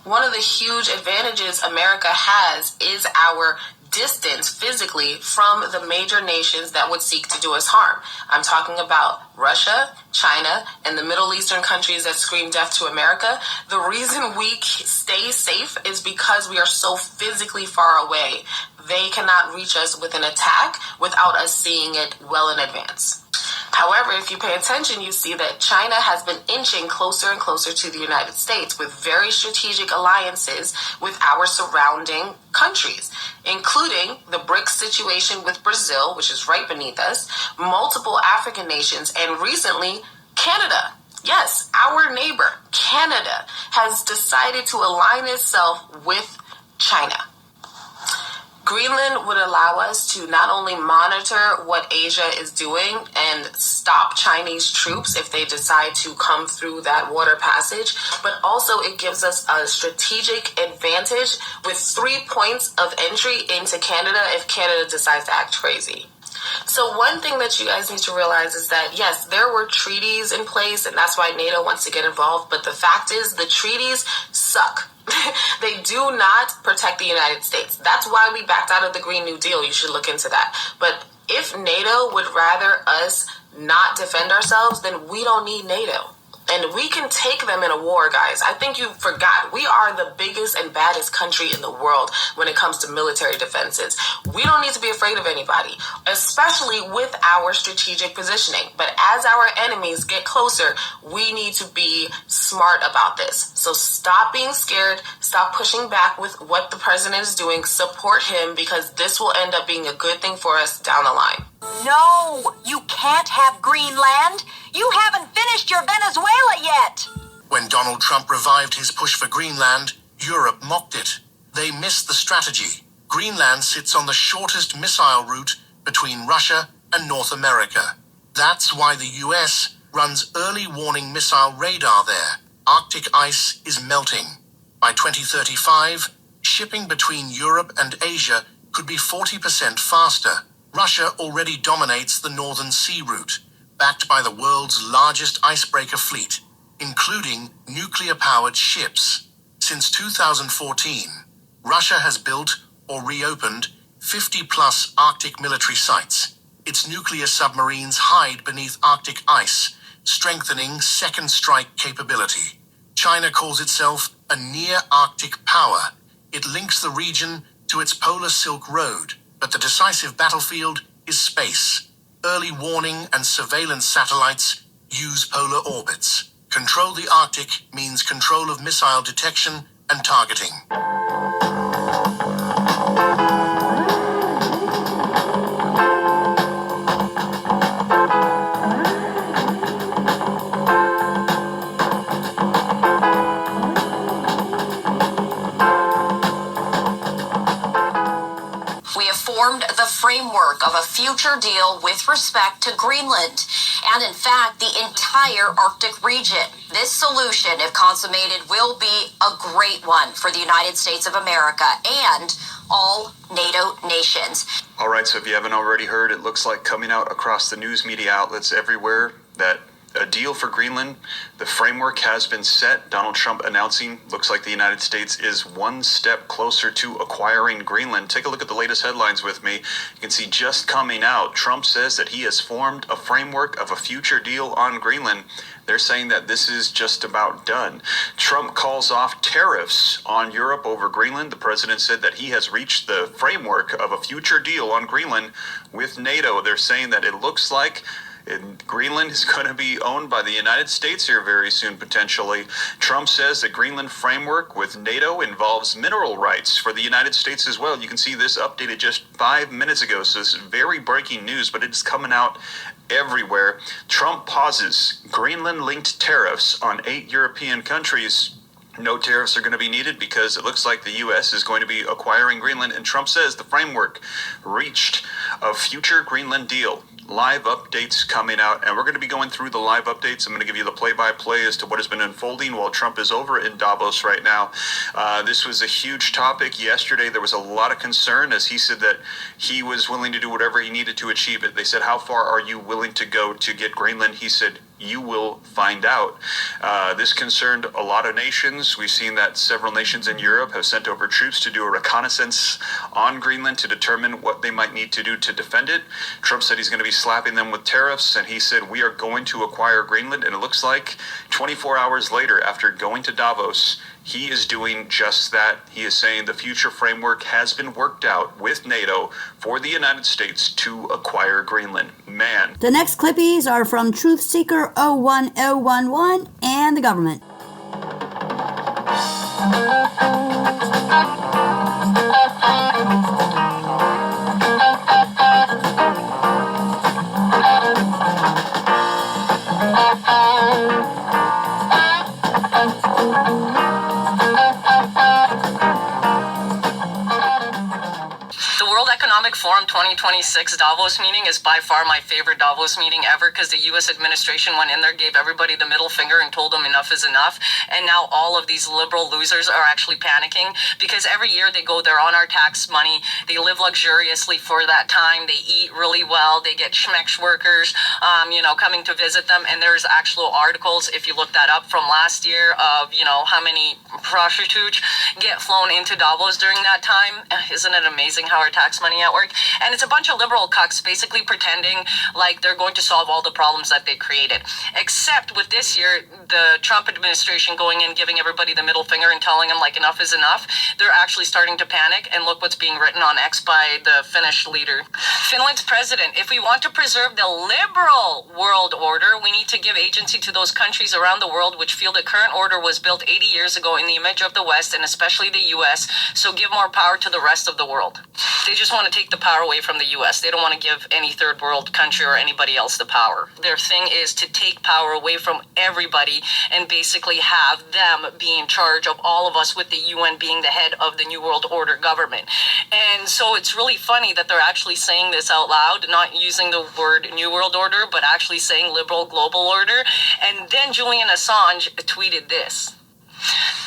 One of the huge advantages America has is our distance physically from the major nations that would seek to do us harm. I'm talking about Russia, China, and the Middle Eastern countries that scream death to America. The reason we stay safe is because we are so physically far away. They cannot reach us with an attack without us seeing it well in advance. However, if you pay attention, you see that China has been inching closer and closer to the United States with very strategic alliances with our surrounding countries, including the BRICS situation with Brazil, which is right beneath us, multiple African nations, and recently Canada. Yes, our neighbor, Canada, has decided to align itself with China. Greenland would allow us to not only monitor what Asia is doing and stop Chinese troops if they decide to come through that water passage, but also it gives us a strategic advantage with 3 points of entry into Canada if Canada decides to act crazy. So one thing that you guys need to realize is that, yes, there were treaties in place, and that's why NATO wants to get involved, but the fact is the treaties suck. They do not protect the United States. That's why we backed out of the Green New Deal. You should look into that. But if NATO would rather us not defend ourselves, then we don't need NATO. And we can take them in a war, guys. I think you forgot. We are the biggest and baddest country in the world when it comes to military defenses. We don't need to be afraid of anybody, especially with our strategic positioning. But as our enemies get closer, we need to be smart about this. So stop being scared. Stop pushing back with what the president is doing. Support him, because this will end up being a good thing for us down the line. No, you can't have Greenland. You haven't finished your Venezuela yet. When Donald Trump revived his push for Greenland, Europe mocked it. They missed the strategy. Greenland sits on the shortest missile route between Russia and North America. That's why the US runs early warning missile radar there. Arctic ice is melting. By 2035, shipping between Europe and Asia could be 40% faster. Russia already dominates the Northern Sea route, backed by the world's largest icebreaker fleet, including nuclear-powered ships. Since 2014, Russia has built or reopened 50-plus Arctic military sites. Its nuclear submarines hide beneath Arctic ice, strengthening second strike capability. China calls itself a near-Arctic power. It links the region to its polar Silk Road, but the decisive battlefield is space. Early warning and surveillance satellites use polar orbits. Control the Arctic means control of missile detection and targeting. Formed the framework of a future deal with respect to Greenland and, in fact, the entire Arctic region. This solution, if consummated, will be a great one for the United States of America and all NATO nations. All right, so if you haven't already heard, it looks like coming out across the news media outlets everywhere that a deal for Greenland, the framework has been set. Donald Trump announcing, looks like the United States is one step closer to acquiring Greenland. Take a look at the latest headlines with me. You can see just coming out, Trump says that he has formed a framework of a future deal on Greenland. They're saying that this is just about done. Trump calls off tariffs on Europe over Greenland. The president said that he has reached the framework of a future deal on Greenland with NATO. They're saying that it looks like Greenland is going to be owned by the United States here very soon, potentially. Trump says the Greenland framework with NATO involves mineral rights for the United States as well. You can see this updated just 5 minutes ago, so this is very breaking news, but it's coming out everywhere. Trump pauses Greenland-linked tariffs on 8 European countries. No tariffs are going to be needed because it looks like the U.S. is going to be acquiring Greenland, and Trump says the framework reached a future Greenland deal. Live updates coming out, and we're going to be going through the live updates. I'm going to give you the play-by-play as to what has been unfolding while Trump is over in Davos right now. This was a huge topic. Yesterday, there was a lot of concern as he said that he was willing to do whatever he needed to achieve it. They said, how far are you willing to go to get Greenland? He said, you will find out. This concerned a lot of nations. We've seen that several nations in Europe have sent over troops to do a reconnaissance on Greenland to determine what they might need to do to defend it. Trump said he's going to be slapping them with tariffs, and he said we are going to acquire Greenland. And it looks like 24 hours later, after going to Davos, he is doing just that. He is saying the future framework has been worked out with NATO for the United States to acquire Greenland. Man. The next Clippies are from Truthseeker 01011 and the government. The World Economic Forum 2026 Davos meeting is by far my favorite Davos meeting ever because the U.S. administration went in there, gave everybody the middle finger and told them enough is enough. And now all of these liberal losers are actually panicking because every year they go there on our tax money. They live luxuriously for that time. They eat really well. They get schmeck workers, coming to visit them. And there's actual articles, if you look that up, from last year of, how many prostitutes get flown into Davos during that time. Isn't it amazing how our tax money at work? And it's a bunch of liberal cucks basically pretending like they're going to solve all the problems that they created. Except with this year, the Trump administration going in, giving everybody the middle finger and telling them like enough is enough, they're actually starting to panic. And look what's being written on X by the Finnish leader. Finland's president, if we want to preserve the liberal world order, we need to give agency to those countries around the world which feel the current order was built 80 years ago in the image of the West and especially the U.S., so give more power to the rest of the world. They just want to take the power away from the U.S. They don't want to give any third world country or anybody else the power. Their thing is to take power away from everybody and basically have them be in charge of all of us, with the UN being the head of the New World Order government. And so it's really funny that they're actually saying this out loud, not using the word New World Order, but actually saying liberal global order. And then Julian Assange tweeted this.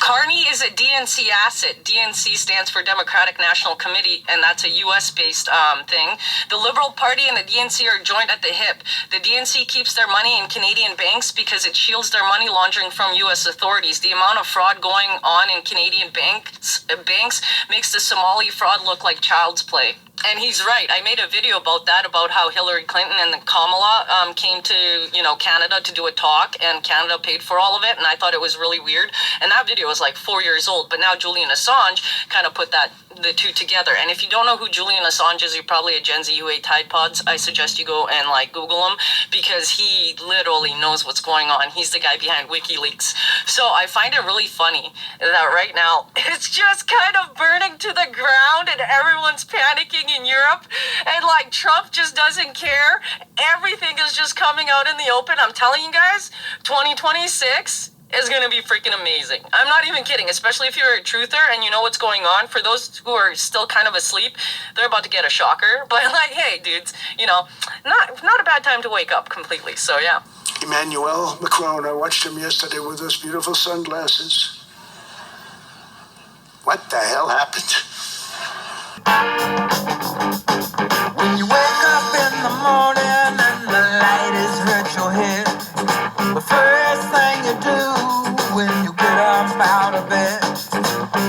Carney is a DNC asset. DNC stands for Democratic National Committee, and that's a U.S.-based thing. The Liberal Party and the DNC are joined at the hip. The DNC keeps their money in Canadian banks because it shields their money laundering from U.S. authorities. The amount of fraud going on in Canadian banks makes the Somali fraud look like child's play. And he's right. I made a video about that, about how Hillary Clinton and Kamala came to, Canada to do a talk, and Canada paid for all of it. And I thought it was really weird. And that video was like 4 years old. But now Julian Assange kind of put the two together. And if you don't know who Julian Assange is, you're probably a Gen Z who ate Tide Pods. I suggest you go and Google him, because he literally knows what's going on. He's the guy behind WikiLeaks. So I find it really funny that right now it's just kind of burning to the ground and everyone's panicking in Europe, and Trump just doesn't care. Everything is just coming out in the open. I'm telling you guys, 2026 is going to be freaking amazing. I'm not even kidding, especially if you're a truther and you know what's going on. For those who are still kind of asleep, they're about to get a shocker. But hey, dudes, not a bad time to wake up completely. So yeah. Emmanuel Macron, I watched him yesterday with those beautiful sunglasses. What the hell happened? When you wake up in the morning and the light has hurt your head, the first thing you do when you get up out of bed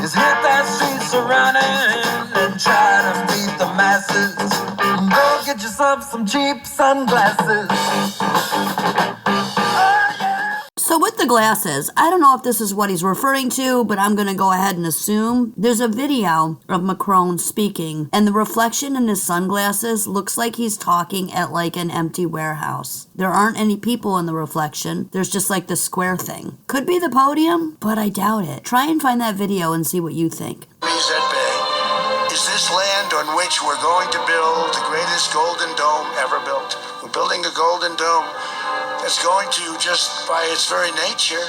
is hit that streets a running and try to beat the masses. Go get yourself some cheap sunglasses. So with the glasses, I don't know if this is what he's referring to, but I'm going to go ahead and assume. There's a video of Macron speaking, and the reflection in his sunglasses looks like he's talking at an empty warehouse. There aren't any people in the reflection. There's just the square thing. Could be the podium, but I doubt it. Try and find that video and see what you think. Reset Bay is this land on which we're going to build the greatest golden dome ever built. We're building a golden dome that's going to, just by its very nature,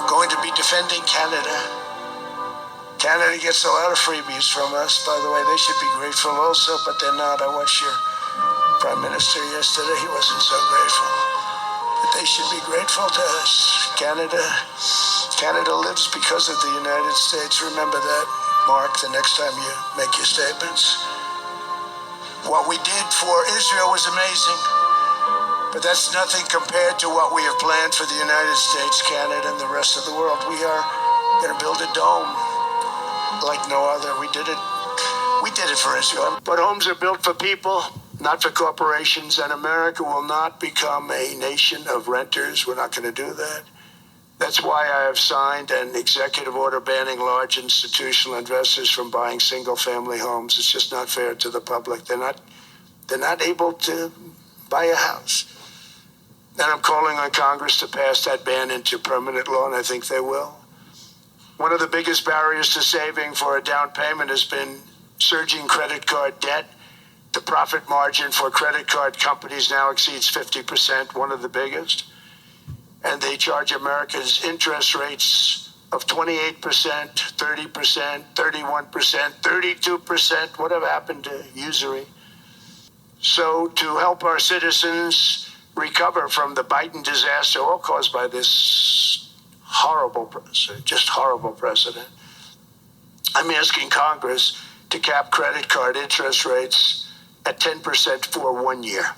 going to be defending Canada. Canada gets a lot of freebies from us, by the way. They should be grateful also, but they're not. I watched your Prime Minister yesterday. He wasn't so grateful. But they should be grateful to us. Canada lives because of the United States. Remember that, Mark, the next time you make your statements. What we did for Israel was amazing. But that's nothing compared to what we have planned for the United States, Canada, and the rest of the world. We are going to build a dome like no other. We did it for Israel. But homes are built for people, not for corporations, and America will not become a nation of renters. We're not going to do that. That's why I have signed an executive order banning large institutional investors from buying single-family homes. It's just not fair to the public. They're not able to buy a house. And I'm calling on Congress to pass that ban into permanent law, and I think they will. One of the biggest barriers to saving for a down payment has been surging credit card debt. The profit margin for credit card companies now exceeds 50%, one of the biggest. And they charge Americans interest rates of 28%, 30%, 31%, 32%. Whatever happened to usury? So to help our citizens recover from the Biden disaster, all caused by this horrible precedent, I'm asking Congress to cap credit card interest rates at 10% for 1 year.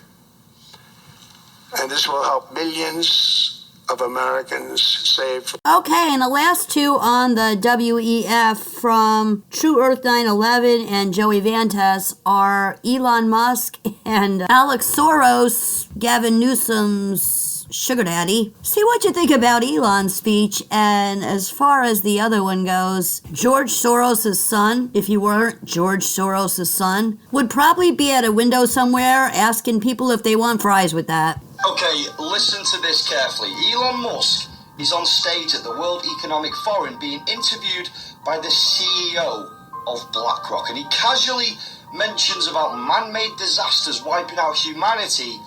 And this will help millions of Americans save. Okay, and the last two on the WEF from True Earth 9/11 and Joey Vantas are Elon Musk and Alex Soros, Gavin Newsom's sugar daddy. See what you think about Elon's speech. And as far as the other one goes, George Soros' son, if he weren't George Soros' son, would probably be at a window somewhere asking people if they want fries with that. Okay, listen to this carefully. Elon Musk is on stage at the World Economic Forum being interviewed by the CEO of BlackRock, and he casually mentions about man-made disasters wiping out humanity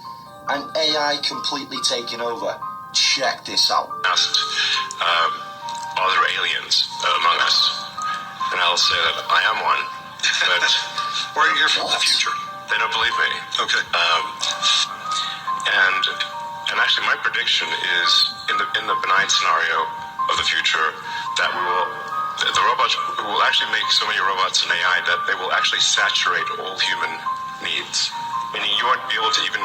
and AI completely taking over. Check this out. Asked, are there aliens among us? And I'll say that I am one, but Where are you from the future? they don't believe me. Okay. And actually, my prediction is in the benign scenario of the future that the robots will actually make so many robots and AI that they will actually saturate all human needs. Meaning you won't be able to even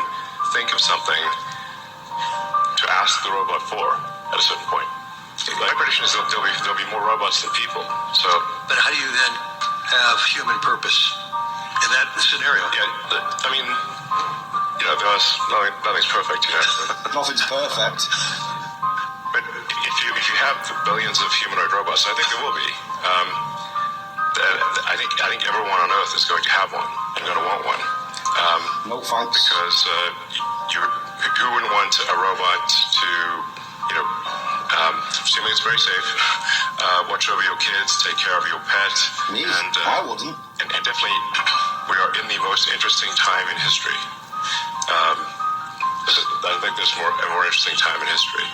think of something to ask the robot for at a certain point. My prediction is that there'll be more robots than people. So, But how do you then have human purpose in that scenario? Yeah, I mean, nothing's perfect, Nothing's perfect. But if you have billions of humanoid robots, I think there will be. I think everyone on Earth is going to have one and going to want one. No thanks. Because who wouldn't want a robot to, assuming it's very safe, watch over your kids, take care of your pet. Me? And, I wouldn't. And definitely, we are in the most interesting time in history. I think there's a more interesting time in history,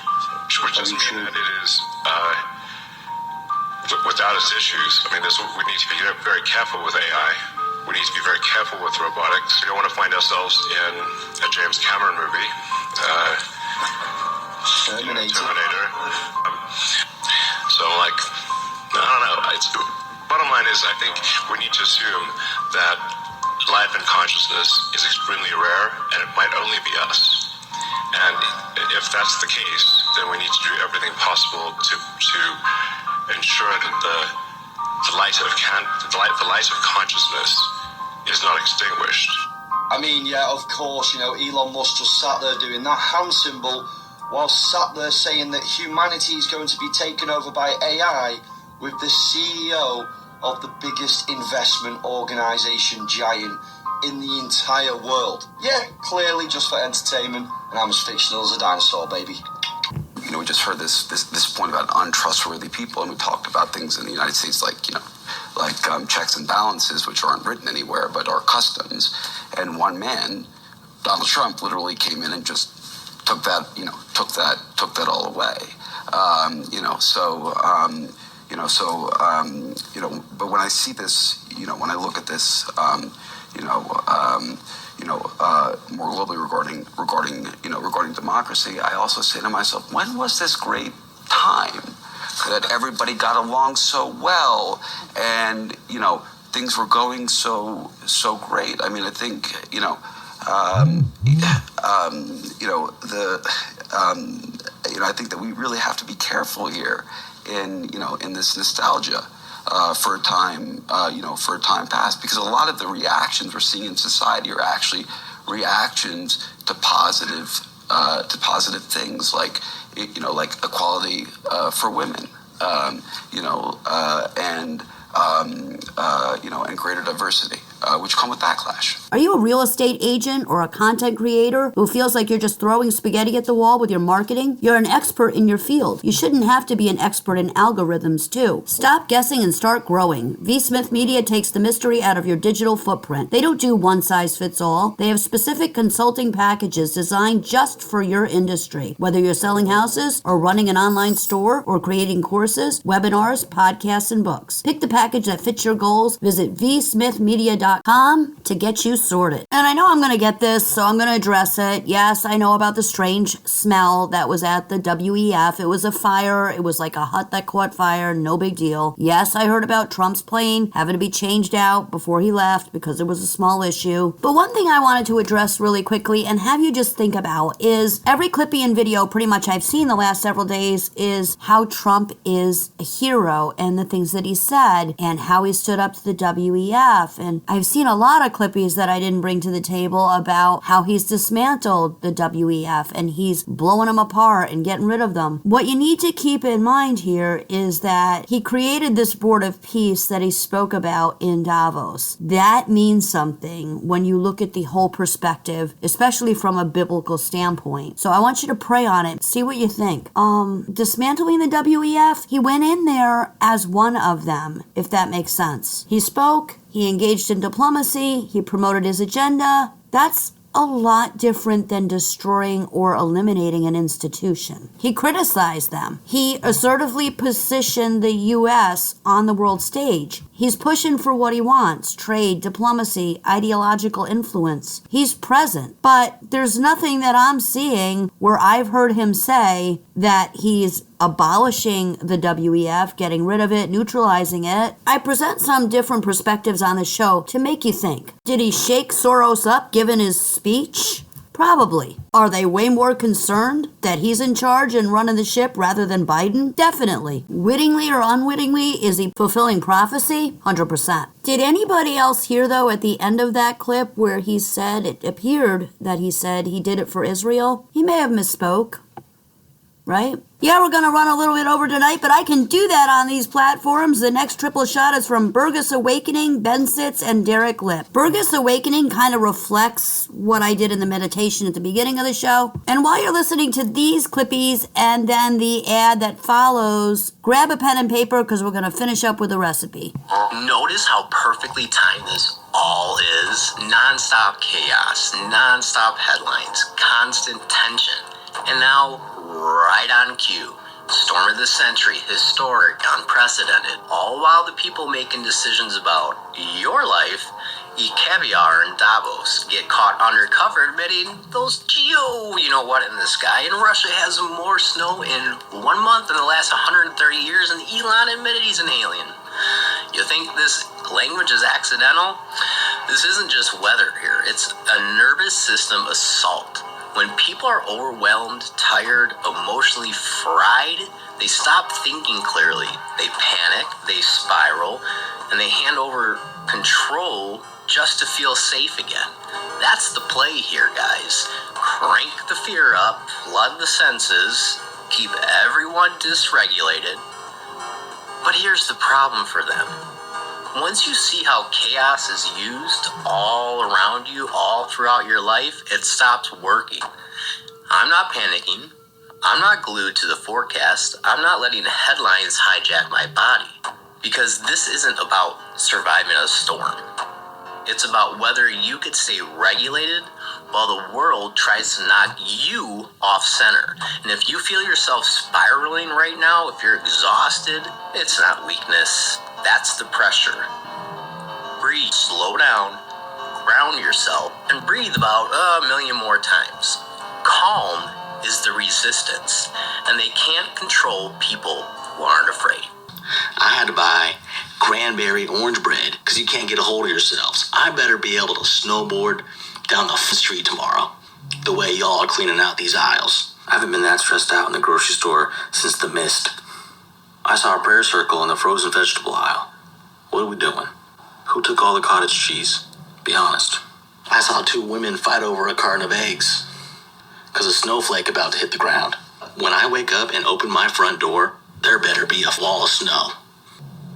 which doesn't mean that it is without its issues. I mean, we need to be very careful with AI. We need to be very careful with robotics. We don't want to find ourselves in a James Cameron movie, Terminator. So, I don't know. Bottom line is, I think we need to assume that life and consciousness is extremely rare, and it might only be us. And if that's the case, then we need to do everything possible to ensure that the light of consciousness is not extinguished. I mean, yeah, of course, Elon Musk just sat there doing that hand symbol while sat there saying that humanity is going to be taken over by AI with the CEO of the biggest investment organization giant in the entire world. Yeah, clearly just for entertainment, and I'm as fictional as a dinosaur, baby. We just heard this point about untrustworthy people, and we talked about things in the United States like checks and balances, which aren't written anywhere but are customs. And one man, Donald Trump, literally came in and just took that all away. But when I see this, when I look at this, more globally regarding democracy, I also say to myself, when was this great time that everybody got along so well and things were going so great? I mean, I think I think that we really have to be careful here in this nostalgia for a time past, because a lot of the reactions we're seeing in society are actually reactions to positive to positive things like, like equality for women, and greater diversity, which come with backlash. Are you a real estate agent or a content creator who feels like you're just throwing spaghetti at the wall with your marketing? You're an expert in your field. You shouldn't have to be an expert in algorithms too. Stop guessing and start growing. V. Smith Media takes the mystery out of your digital footprint. They don't do one size fits all. They have specific consulting packages designed just for your industry. Whether you're selling houses or running an online store or creating courses, webinars, podcasts, and books. Pick the package that fits your goals. Visit vsmithmedia.com to get you sorted. And I know I'm going to get this, so I'm going to address it. Yes, I know about the strange smell that was at the WEF. It was a fire. It was like a hut that caught fire. No big deal. Yes, I heard about Trump's plane having to be changed out before he left because it was a small issue. But one thing I wanted to address really quickly and have you just think about is every Clippian video pretty much I've seen the last several days is how Trump is a hero and the things that he said and how he stood up to the WEF. And I've seen a lot of Clippies that I didn't bring to the table about how he's dismantled the WEF and he's blowing them apart and getting rid of them. What you need to keep in mind here is that he created this board of peace that he spoke about in Davos. That means something when you look at the whole perspective, especially from a biblical standpoint. So I want you to pray on it. See what you think. Dismantling the WEF, he went in there as one of them, if that makes sense. He spoke, he engaged in diplomacy, he promoted his agenda. That's a lot different than destroying or eliminating an institution. He criticized them. He assertively positioned the U.S. on the world stage. He's pushing for what he wants: trade, diplomacy, ideological influence. He's present. But there's nothing that I'm seeing where I've heard him say that he's abolishing the WEF, getting rid of it, neutralizing it. I present some different perspectives on the show to make you think. Did he shake Soros up given his speech? Probably. Are they way more concerned that he's in charge and running the ship rather than Biden? Definitely. Wittingly or unwittingly, is he fulfilling prophecy? 100%. Did anybody else hear, though, at the end of that clip where he said, it appeared that he said he did it for Israel? He may have misspoke, right? Yeah, we're going to run a little bit over tonight, but I can do that on these platforms. The next triple shot is from Burgess Awakening, Ben Sitz, and Derek Lip. Burgess Awakening kind of reflects what I did in the meditation at the beginning of the show. And while you're listening to these Clippies and then the ad that follows, grab a pen and paper because we're going to finish up with a recipe. Notice how perfectly timed this all is. Non-stop chaos, non-stop headlines, constant tension. And now, right on cue, storm of the century, historic, unprecedented, all while the people making decisions about your life eat caviar in Davos, get caught undercover admitting those you-know-what in the sky, and Russia has more snow in 1 month in the last 130 years, and Elon admitted he's an alien. You think this language is accidental? This isn't just weather here, it's a nervous system assault. When people are overwhelmed, tired, emotionally fried, they stop thinking clearly. They panic, they spiral, and they hand over control just to feel safe again. That's the play here, guys. Crank the fear up, flood the senses, keep everyone dysregulated. But here's the problem for them. Once you see how chaos is used all around you, all throughout your life, it stops working. I'm not panicking. I'm not glued to the forecast. I'm not letting the headlines hijack my body. Because this isn't about surviving a storm. It's about whether you could stay regulated while the world tries to knock you off center. And if you feel yourself spiraling right now, if you're exhausted, it's not weakness. That's the pressure. Breathe, slow down, ground yourself, and breathe about 1 million more times. Calm is the resistance, and they can't control people who aren't afraid. I had to buy cranberry orange bread because you can't get a hold of yourselves. I better be able to snowboard down the street tomorrow, the way y'all are cleaning out these aisles. I haven't been that stressed out in the grocery store since the mist. I saw a prayer circle in the frozen vegetable aisle. What are we doing? Who took all the cottage cheese? Be honest. I saw 2 women fight over a carton of eggs. because a snowflake about to hit the ground. When I wake up and open my front door, there better be a wall of snow.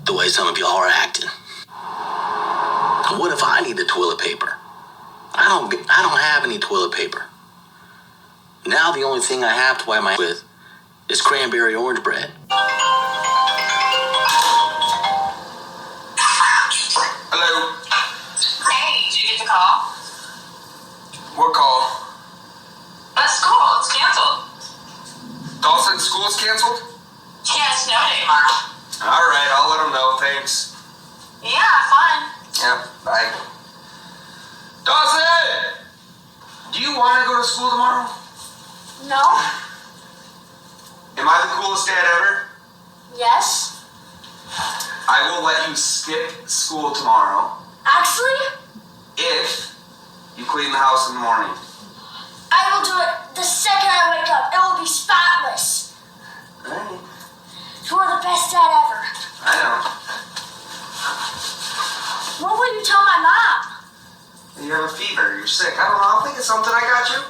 The way some of y'all are acting. What if I need the toilet paper? I don't have any toilet paper. Now the only thing I have to wipe my with is cranberry orange bread. Hello. Hey, did you get the call? What call? School, it's canceled. Dawson, school's canceled? Yeah, snow day tomorrow. All right, I'll let them know. Thanks. Yeah, fun. Yeah, bye. Dawson! Do you want to go to school tomorrow? No. Am I the coolest dad ever? Yes. I will let you skip school tomorrow Actually, if you clean the house in the morning. I will do it the second I wake up. It will be spotless. Alright. You are the best dad ever. I know. What will you tell my mom? You have a fever. You're sick. I don't know. I'll think of something. I got you.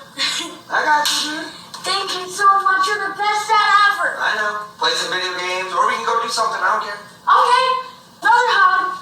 I got you, dude. Thank you so much. You're the best dad ever. I know. Play some video games, or we can go do something. I don't care. Okay. Another hug.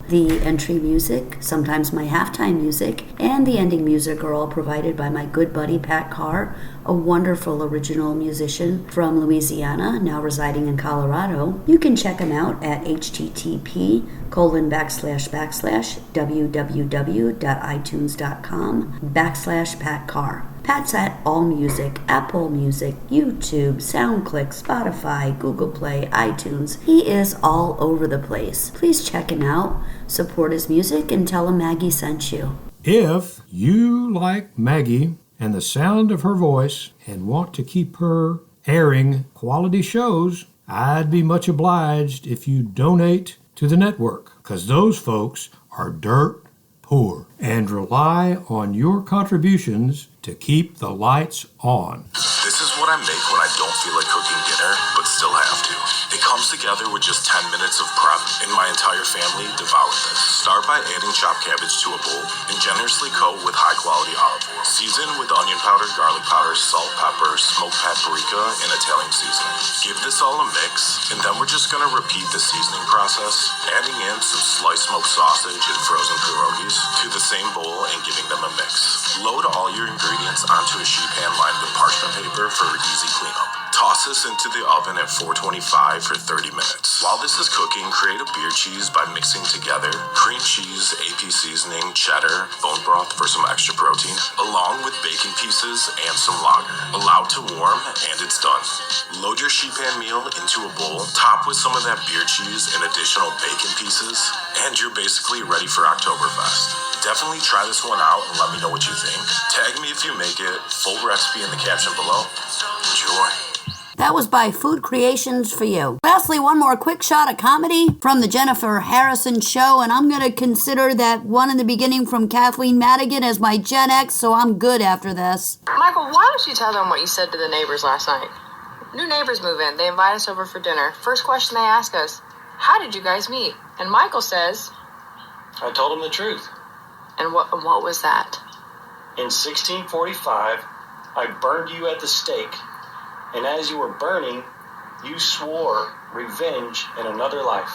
The entry music, sometimes my halftime music, and the ending music are all provided by my good buddy Pat Carr, a wonderful original musician from Louisiana, now residing in Colorado. You can check him out at http://www.itunes.com/Pat Carr. Pat's at AllMusic, Apple Music, YouTube, SoundClick, Spotify, Google Play, iTunes. He is all over the place. Please check him out, support his music, and tell him Maggie sent you. If you like Maggie and the sound of her voice and want to keep her airing quality shows, I'd be much obliged if you donate to the network, because those folks are dirt poor and rely on your contributions to keep the lights on. This is what I make when I don't feel like cooking dinner, but still have to. It comes together with just 10 minutes of prep, and my entire family devoured this. Start by adding chopped cabbage to a bowl and generously coat with high-quality olive oil. Season with onion powder, garlic powder, salt, pepper, smoked paprika, and Italian seasoning. Give this all a mix, and then we're just going to repeat the seasoning process, adding in some sliced smoked sausage and frozen pierogies to the same bowl and giving them a mix. Load all your ingredients onto a sheet pan lined with parchment paper for easy cleanup. Toss this into the oven at 425 for 30 minutes. While this is cooking, create a beer cheese by mixing together cream cheese, AP seasoning, cheddar, bone broth for some extra protein, along with bacon pieces and some lager. Allow to warm, and it's done. Load your sheet pan meal into a bowl, top with some of that beer cheese and additional bacon pieces, and you're basically ready for Oktoberfest. Definitely try this one out and let me know what you think. Tag me if you make it. Full recipe in the caption below. Enjoy. That was by Food Creations for you. Lastly, one more quick shot of comedy from the Jennifer Harrison Show, and I'm going to consider that one in the beginning from Kathleen Madigan as my Gen X, so I'm good after this. Michael, why don't you tell them what you said to the neighbors last night? New neighbors move in. They invite us over for dinner. First question they ask us, how did you guys meet? And Michael says, I told them the truth. And what was that? In 1645, I burned you at the stake. And as you were burning, you swore revenge in another life.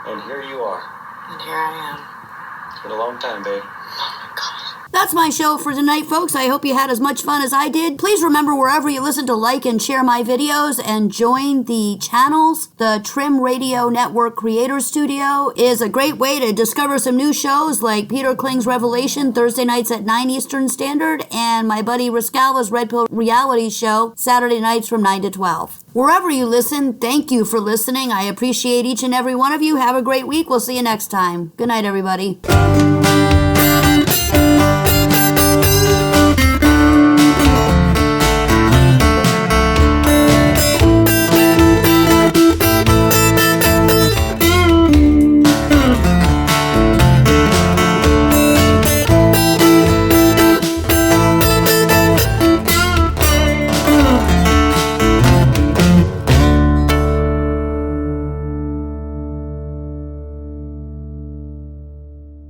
And here you are. And here I am. It's been a long time, babe. That's my show for tonight, folks. I hope you had as much fun as I did. Please remember, wherever you listen, to like and share my videos and join the channels. The Trim Radio Network Creator Studio is a great way to discover some new shows like Peter Kling's Revelation, Thursday nights at 9 Eastern Standard, and my buddy Riscala's Red Pill Reality Show, Saturday nights from 9 to 12. Wherever you listen, thank you for listening. I appreciate each and every one of you. Have a great week. We'll see you next time. Good night, everybody.